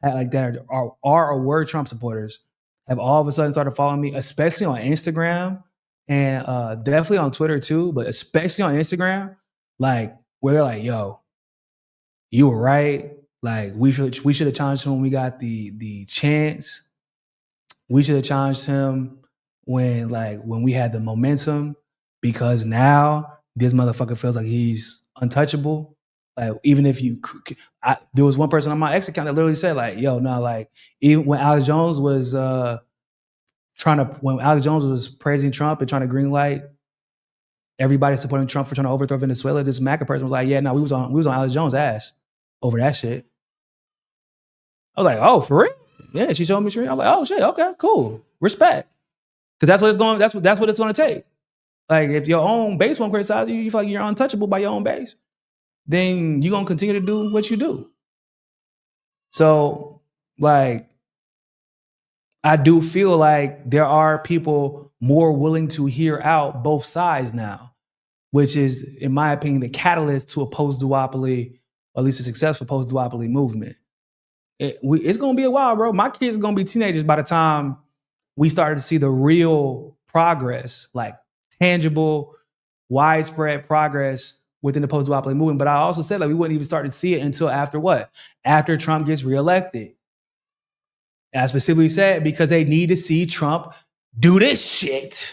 like that are or were Trump supporters have all of a sudden started following me, especially on Instagram and definitely on Twitter too, but especially on Instagram, like where they're like, yo, you were right. Like we should have challenged him when we got the chance. We should have challenged him when we had the momentum, because now this motherfucker feels like he's untouchable. Like even if there was one person on my X account that literally said like, "Yo, no, like even when Alex Jones was praising Trump and trying to green light everybody supporting Trump for trying to overthrow Venezuela, this MAGA person was like, yeah, no, we was on Alex Jones' ass over that shit." I was like, oh, for real? Yeah, she showed me screen. I was like, oh shit, okay, cool. Respect. Because that's what it's going, that's what it's gonna take. Like if your own base won't criticize you, you feel like you're untouchable by your own base, then you're gonna continue to do what you do. So like I do feel like there are people more willing to hear out both sides now, which is, in my opinion, the catalyst to a post-duopoly, or at least a successful post-duopoly movement. It's going to be a while, bro. My kids are going to be teenagers by the time we started to see the real progress, like tangible, widespread progress within the post-duopoly movement. But I also said we wouldn't even start to see it until after what? After Trump gets reelected. I specifically said because they need to see Trump do this shit.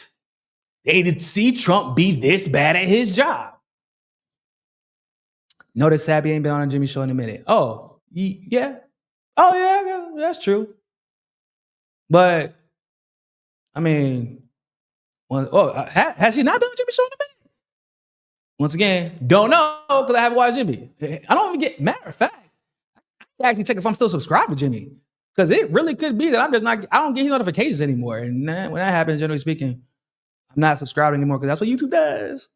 They need to see Trump be this bad at his job. Notice Sabby ain't been on a Jimmy show in a minute. Oh, yeah. Oh, yeah, that's true. But, I mean, has he not been on Jimmy show in a minute? Once again, don't know because I haven't watched Jimmy. I don't even get, matter of fact, I actually check if I'm still subscribed to Jimmy, because it really could be that I'm just not, I don't get his notifications anymore. And when that happens, generally speaking, I'm not subscribed anymore because that's what YouTube does.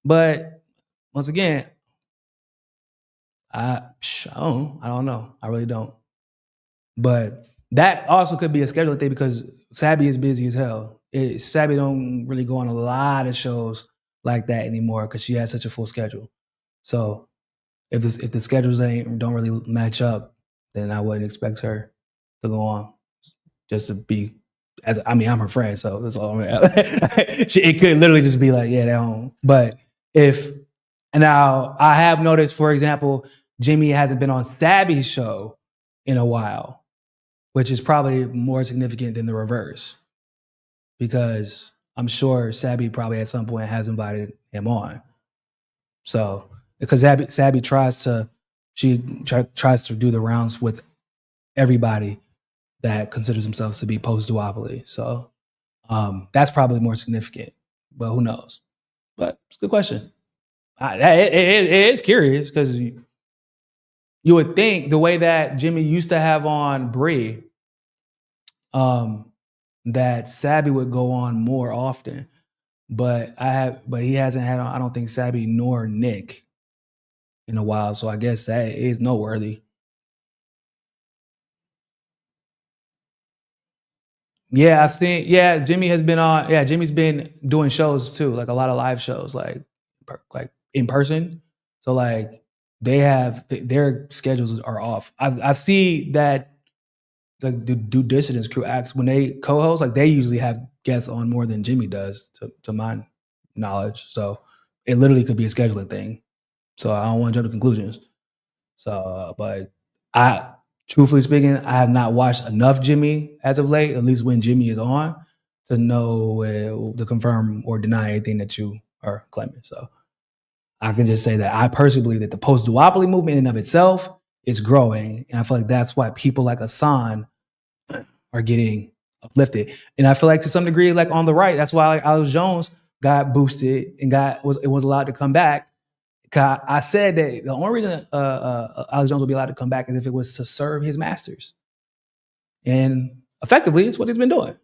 But once again, I don't know. I really don't. But that also could be a scheduling thing because Sabby is busy as hell. Sabby don't really go on a lot of shows like that anymore because she has such a full schedule. So if the schedules don't really match up, then I wouldn't expect her to go on. Just to be, I'm her friend, so that's all. It could literally just be like, yeah, they don't. But now I have noticed, for example, Jimmy hasn't been on Sabby's show in a while, which is probably more significant than the reverse, because I'm sure Sabby probably at some point has invited him on. So because Sabby tries to do the rounds with everybody that considers themselves to be post-duopoly. So that's probably more significant, but who knows? But it's a good question. It is curious because you would think the way that Jimmy used to have on Bree, that Sabby would go on more often, but he hasn't had on, I don't think, Sabby nor Nick in a while. So I guess that is noteworthy. Yeah, I seen. Yeah, Jimmy has been on. Yeah, Jimmy's been doing shows too, like a lot of live shows, like in person. So like they have their schedules are off. I see that like the Due Dissidence crew acts when they co-host, like they usually have guests on more than Jimmy does, to my knowledge. So it literally could be a scheduling thing. So I don't want to jump to conclusions. So, but truthfully speaking, I have not watched enough Jimmy as of late, at least when Jimmy is on, to know to confirm or deny anything that you are claiming. So I can just say that I personally believe that the post-duopoly movement in and of itself is growing. And I feel like that's why people like Hasan are getting uplifted. And I feel like to some degree, like on the right, that's why like Alex Jones got boosted and was allowed to come back. I said that the only reason Alex Jones will be allowed to come back is if it was to serve his masters. And effectively, it's what he's been doing.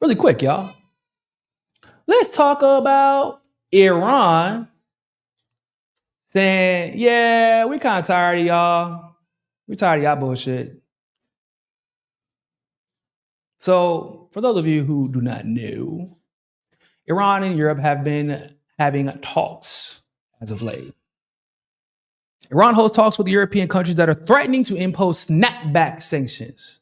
Really quick, y'all. Let's talk about Iran saying, yeah, we kind of tired of y'all. We're tired of y'all bullshit. So, for those of you who do not know, Iran and Europe have been having talks as of late. Iran holds talks with European countries that are threatening to impose snapback sanctions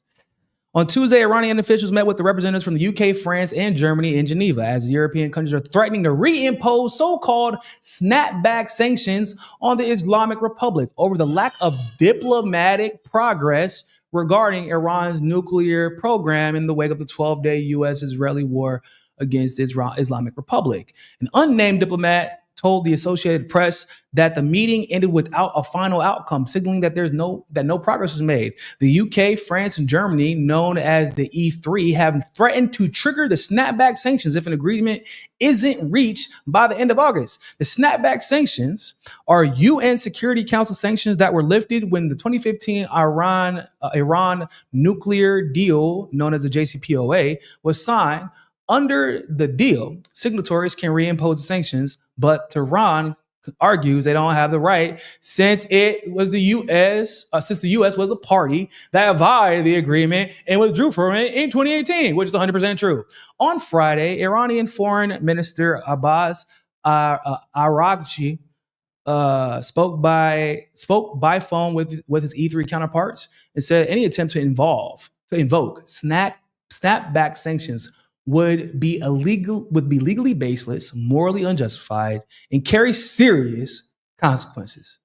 On Tuesday, Iranian officials met with the representatives from the UK, France, and Germany in Geneva as the European countries are threatening to reimpose so-called snapback sanctions on the Islamic Republic over the lack of diplomatic progress regarding Iran's nuclear program in the wake of the 12-day U.S.-Israeli war against the Islamic Republic. An unnamed diplomat told the Associated Press that the meeting ended without a final outcome, signaling that no progress was made. The UK, France, and Germany, known as the E3, have threatened to trigger the snapback sanctions if an agreement isn't reached by the end of August. The snapback sanctions are UN Security Council sanctions that were lifted when the 2015 Iran nuclear deal, known as the JCPOA, was signed. Under the deal, signatories can reimpose the sanctions, but Tehran argues they don't have the right since the U.S. was a party that violated the agreement and withdrew from it in 2018, which is 100% true. On Friday, Iranian Foreign Minister Abbas Araghchi spoke by phone with his E3 counterparts and said any attempt to invoke snapback sanctions would be legally baseless, morally unjustified, and carry serious consequences.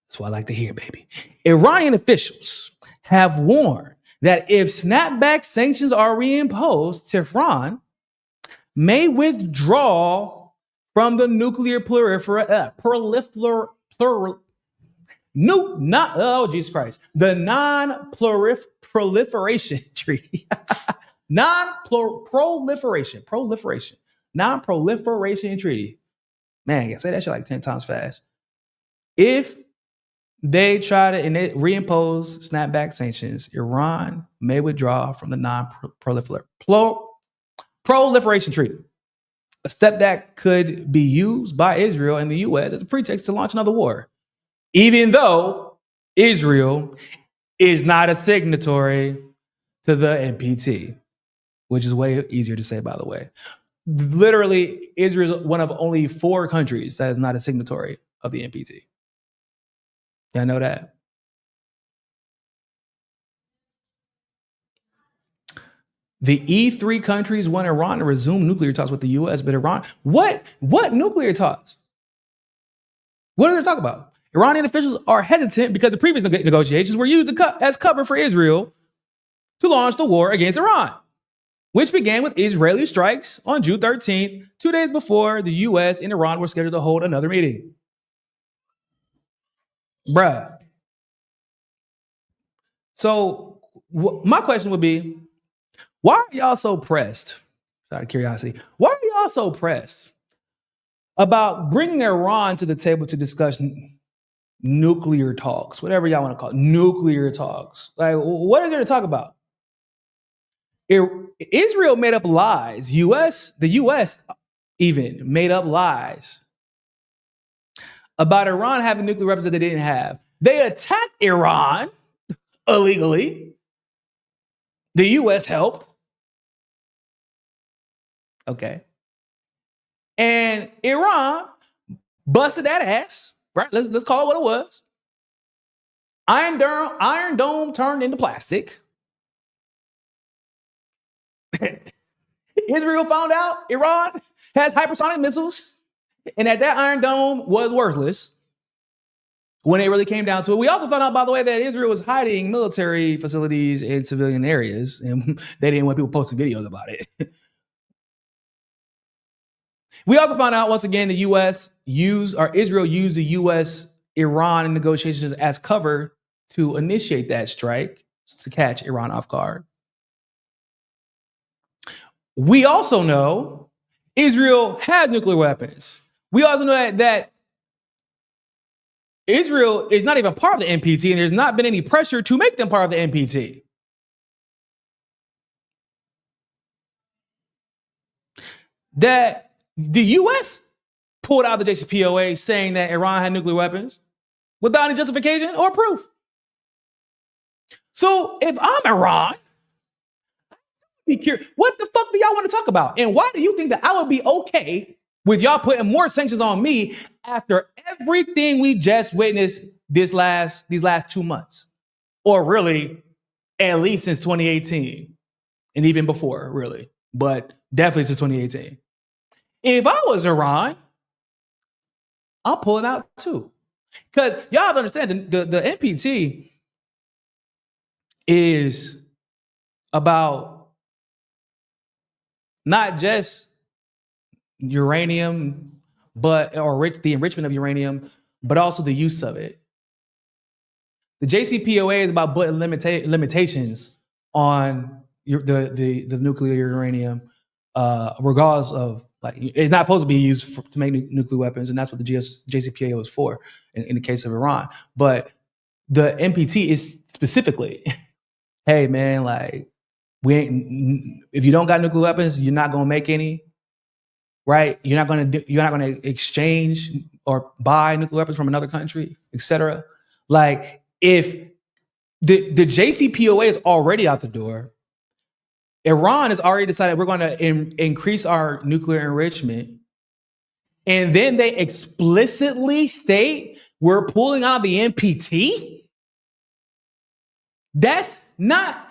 That's what I like to hear, baby. Iranian officials have warned that if snapback sanctions are reimposed, Tehran may withdraw from the nuclear the non-proliferation treaty. Non-proliferation treaty. Man, I say that shit like 10 times fast. If they try to reimpose snapback sanctions, Iran may withdraw from the non-proliferation treaty. A step that could be used by Israel and the U.S. as a pretext to launch another war, even though Israel is not a signatory to the NPT, which is way easier to say, by the way. Literally, Israel is one of only 4 countries that is not a signatory of the NPT. Y'all know that? The E3 countries want Iran to resume nuclear talks with the U.S., but Iran, what nuclear talks? What are they talking about? Iranian officials are hesitant because the previous negotiations were used as cover for Israel to launch the war against Iran, which began with Israeli strikes on June 13th, 2 days before the U.S. and Iran were scheduled to hold another meeting. Bruh. So my question would be, why are y'all so pressed? Out of curiosity, why are y'all so pressed about bringing Iran to the table to discuss nuclear talks, whatever y'all want to call it, nuclear talks? Like, what is there to talk about? Israel made up lies. The U.S. even made up lies about Iran having nuclear weapons that they didn't have. They attacked Iran illegally. The U.S. helped. Okay. And Iran busted that ass, right? Let's call it what it was. Iron Dome turned into plastic. Israel found out Iran has hypersonic missiles and that Iron Dome was worthless when it really came down to it. We also found out, by the way, that Israel was hiding military facilities in civilian areas, and they didn't want people posting videos about it. We also found out, once again, Israel used the U.S.-Iran negotiations as cover to initiate that strike to catch Iran off guard. We also know Israel had nuclear weapons. We also know that Israel is not even part of the NPT, and there's not been any pressure to make them part of the NPT. That the U.S. pulled out the JCPOA saying that Iran had nuclear weapons without any justification or proof. So if I'm Iran, be curious, what the fuck do y'all want to talk about? And why do you think that I would be okay with y'all putting more sanctions on me after everything we just witnessed these last 2 months? Or really at least since 2018, and even before, really, but definitely since 2018. If I was Iran, I'm pulling out too. Because y'all have to understand, the NPT is about not just uranium, or the enrichment of uranium, but also the use of it. The JCPOA is about putting limitations on the nuclear uranium, regardless of, like, it's not supposed to be used to make nuclear weapons, and that's what the JCPOA was for in the case of Iran. But the NPT is specifically, hey man, like, if you don't got nuclear weapons, you're not gonna make any, right? You're not gonna exchange or buy nuclear weapons from another country, etc. Like, if the JCPOA is already out the door, Iran has already decided we're going to increase our nuclear enrichment, and then they explicitly state we're pulling out of the NPT. That's not.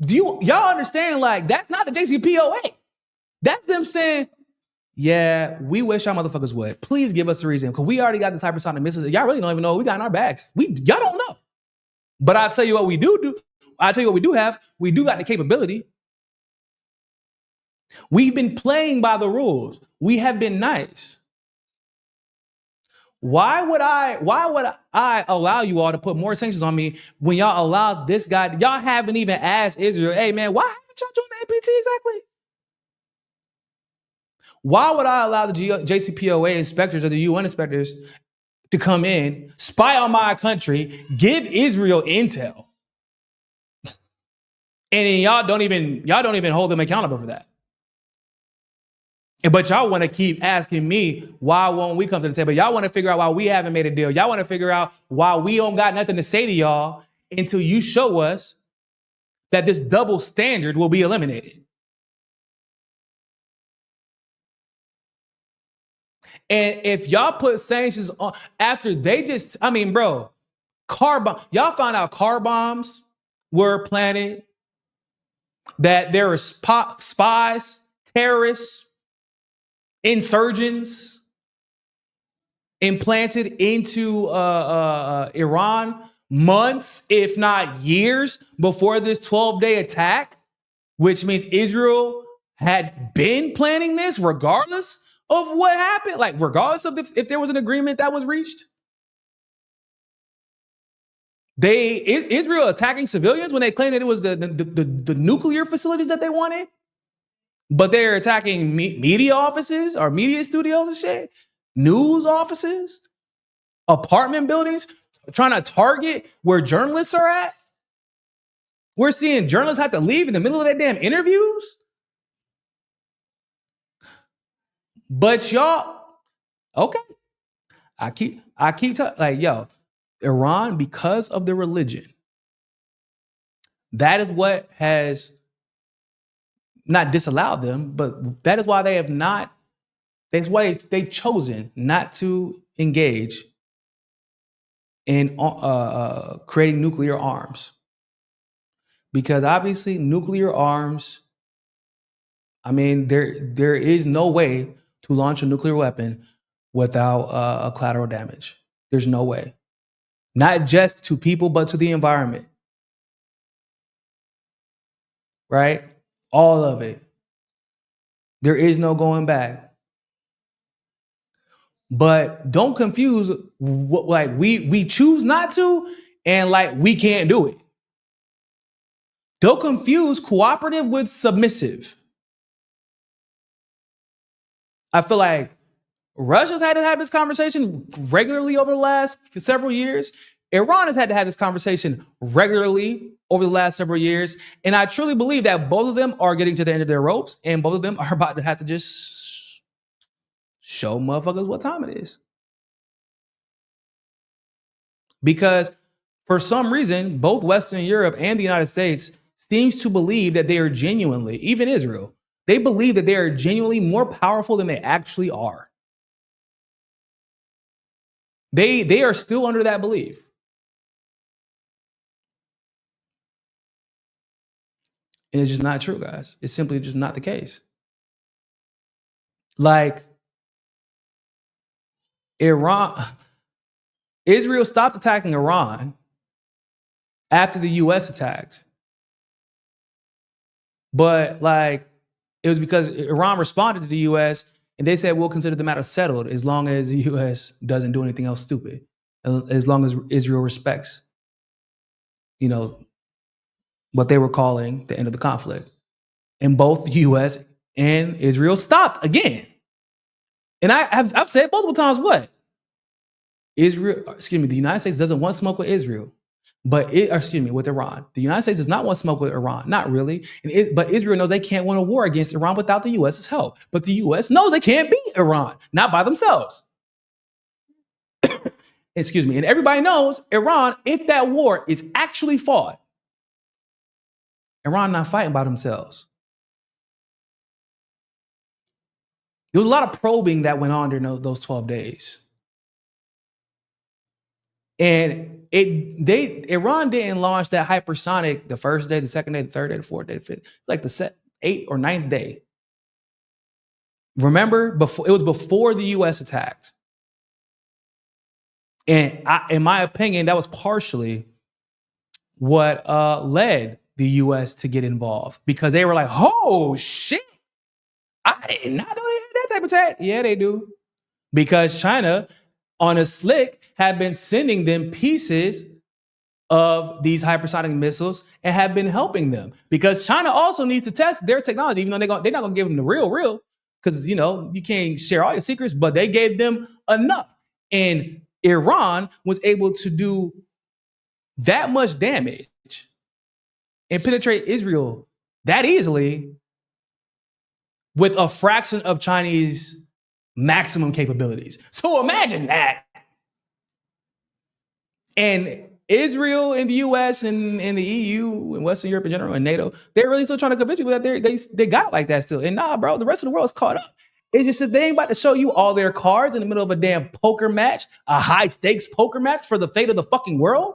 Y'all understand? Like, that's not the JCPOA. That's them saying, yeah, we wish y'all motherfuckers would. Please give us a reason, because we already got this hypersonic missiles. Y'all really don't even know what we got in our bags. Y'all don't know. But I'll tell you what we do. I'll tell you what we do have. We do got the capability. We've been playing by the rules. We have been nice. Why would I allow you all to put more sanctions on me when y'all allowed this guy? Y'all haven't even asked Israel, hey man, why haven't y'all joined the NPT exactly? Why would I allow the JCPOA inspectors or the UN inspectors to come in, spy on my country, give Israel intel, and then y'all don't even hold them accountable for that? But y'all want to keep asking me, why won't we come to the table? Y'all want to figure out why we haven't made a deal. Y'all want to figure out why we don't got nothing to say to y'all until you show us that this double standard will be eliminated. And if y'all put sanctions on after they just, I mean, bro, y'all found out car bombs were planted, that there were spies, terrorists, insurgents implanted into Iran months, if not years, before this 12-day attack, which means Israel had been planning this regardless of what happened, like regardless of if there was an agreement that was reached. Israel attacking civilians when they claimed that it was the nuclear facilities that they wanted, but they're attacking media offices or media studios and shit, news offices, apartment buildings, trying to target where journalists are at. We're seeing journalists have to leave in the middle of their damn interviews. But y'all, okay. I keep like, yo, Iran, because of their religion, that is what has not disallowed them, but that is why they have not, that's why they've chosen not to engage in creating nuclear arms. Because obviously nuclear arms, I mean, there is no way to launch a nuclear weapon without a collateral damage. There's no way. Not just to people, but to the environment. Right? All of it. There is no going back. But don't confuse what, like, we choose not to and like we can't do it. Don't confuse cooperative with submissive. I feel like Russia's had to have this conversation regularly over the last several years. Iran has had to have this conversation regularly over the last several years. And I truly believe that both of them are getting to the end of their ropes, and both of them are about to have to just show motherfuckers what time it is. Because for some reason, both Western Europe and the United States seems to believe that they are genuinely, even Israel, they believe that they are genuinely more powerful than they actually are. They are still under that belief. And it's just not true, guys. It's simply just not the case. Like, Israel stopped attacking Iran after the US attacked. But like, it was because Iran responded to the US and they said, we'll consider the matter settled as long as the US doesn't do anything else stupid. As long as Israel respects, what they were calling the end of the conflict. And both the US and Israel stopped again. And I've said multiple times what? The United States doesn't want smoke with Israel. With Iran. The United States does not want smoke with Iran. Not really. But Israel knows they can't win a war against Iran without the US's help. But the US knows they can't beat Iran, not by themselves. And everybody knows Iran, if that war is actually fought, Iran not fighting by themselves. There was a lot of probing that went on during those 12 days. And Iran didn't launch that hypersonic the first day, the second day, the third day, the fourth day, the fifth, like the 8th or 9th day. Remember, it was before the US attacked. And in my opinion, that was partially what led the US to get involved, because they were like, oh shit, I did not know they had that type of attack. Yeah, they do. Because China, on a slick, had been sending them pieces of these hypersonic missiles and have been helping them, because China also needs to test their technology, even though they're not going to give them the real, because, you can't share all your secrets, but they gave them enough. And Iran was able to do that much damage and penetrate Israel that easily with a fraction of Chinese maximum capabilities. So imagine that. And Israel and the US and the EU and Western Europe in general and NATO, they're really still trying to convince people that they got it like that still. And nah, bro, the rest of the world is caught up. It's just that they ain't about to show you all their cards in the middle of a damn poker match, a high stakes poker match for the fate of the fucking world.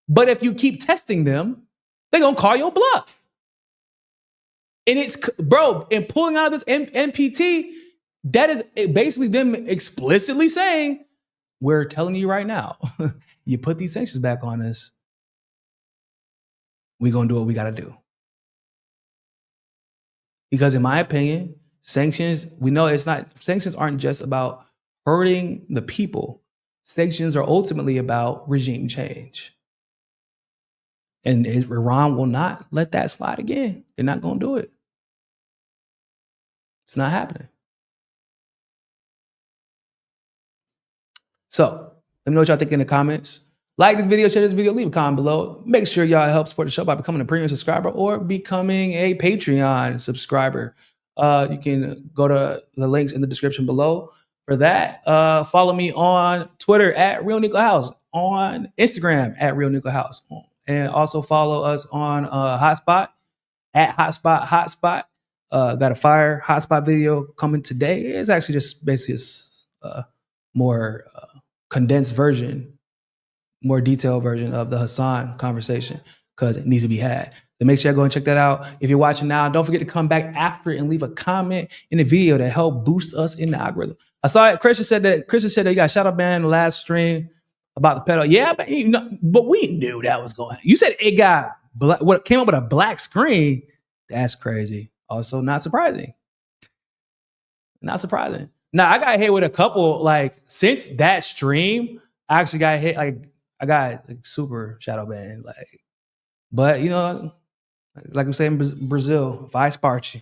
But if you keep testing them, they're going to call your bluff. And and pulling out of this NPT, that is basically them explicitly saying, we're telling you right now, you put these sanctions back on us, we're going to do what we got to do. Because in my opinion, sanctions aren't just about hurting the people. Sanctions are ultimately about regime change. And Iran will not let that slide again. They're not going to do it. It's not happening. So let me know what y'all think in the comments. Like this video, share this video, leave a comment below. Make sure y'all help support the show by becoming a premium subscriber or becoming a Patreon subscriber. You can go to the links in the description below for that. Follow me on Twitter at Real Niko House, on Instagram at Real Niko House, and also follow us on Hotspot at Hotspot. Got a fire Hotspot video coming today. It's actually just basically a more condensed version, more detailed version of the Hasan conversation, because it needs to be had. So make sure you go and check that out. If you're watching now, don't forget to come back after and leave a comment in the video to help boost us in the algorithm. I saw that Christian said that you got shadow banned in the last stream about the pedal. Yeah, but we knew that was going to happen. You said it got what came up with a black screen. That's crazy. Also not surprising. Not surprising. Now, I got hit with a couple, since that stream, I actually got hit, I got super shadow banned, but like I'm saying in Brazil, if I spark you,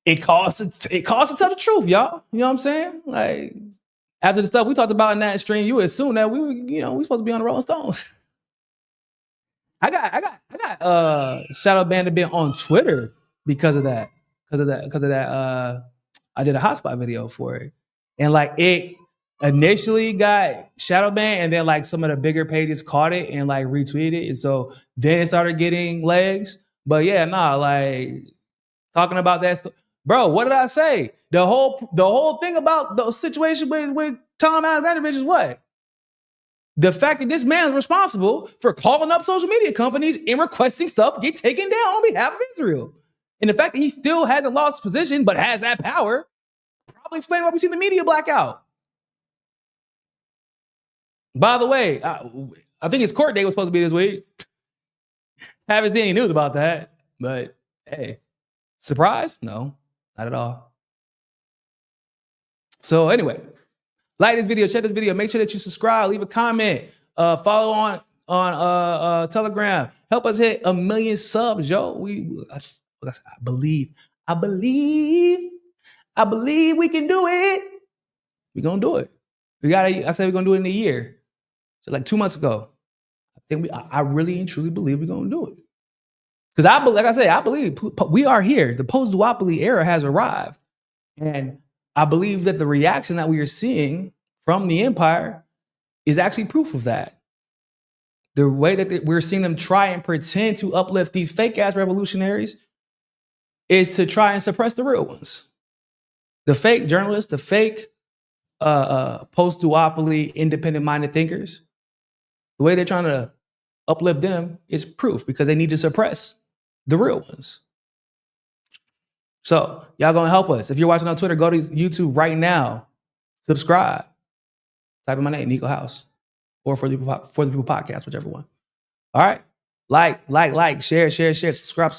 it costs to tell the truth, y'all. You know what I'm saying? After the stuff we talked about in that stream, you would assume that we supposed to be on the Rolling Stones. I got shadow banned a bit on Twitter because of that. I did a hotspot video for it, and it initially got shadow banned, and then some of the bigger pages caught it and retweeted it, and so then it started getting legs. But yeah, talking about that stuff, bro. What did I say? The whole thing about the situation with Tom Alexandrovich is what? the fact that this man is responsible for calling up social media companies and requesting stuff get taken down on behalf of Israel. And the fact that he still hasn't lost position but has that power probably explains why we see the media blackout. By the way, I think his court date was supposed to be this week. Haven't seen any news about that, but hey, surprise? No, not at all. So anyway, like this video, share this video, make sure that you subscribe, leave a comment, follow on Telegram. Help us hit 1 million subs, yo. I believe we can do it. We're gonna do it. I said we're gonna do it in a year. So like 2 months ago. I really and truly believe we're gonna do it. Because I believe we are here. The post-duopoly era has arrived. And I believe that the reaction that we are seeing from the empire is actually proof of that. The way that we're seeing them try and pretend to uplift these fake-ass revolutionaries is to try and suppress the real ones. The fake journalists, the fake post-duopoly, independent-minded thinkers, the way they're trying to uplift them is proof because they need to suppress the real ones. So y'all gonna help us. If you're watching on Twitter, go to YouTube right now. Subscribe. Type in my name, Niko House. Or For the People Podcast, whichever one. All right. Like, share, subscribe,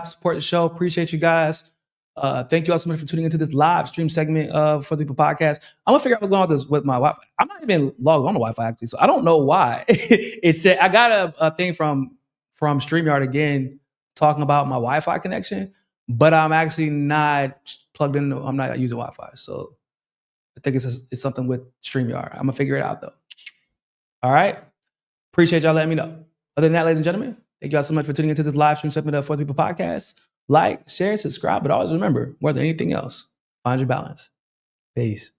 support the show. Appreciate you guys. Thank you all so much for tuning into this live stream segment of For the People Podcast. I'm gonna figure out what's going on with this with my Wi-Fi. I'm not even logged on to Wi-Fi actually, so I don't know why. It said I got a thing from StreamYard again talking about my Wi-Fi connection, but I'm actually not plugged in. I'm not using Wi-Fi, so I think it's something with StreamYard. I'm gonna figure it out though. All right. Appreciate y'all letting me know. Other than that, ladies and gentlemen, thank y'all so much for tuning into this live stream segment of For the People Podcast. Like, share, subscribe, but always remember, more than anything else, find your balance. Peace.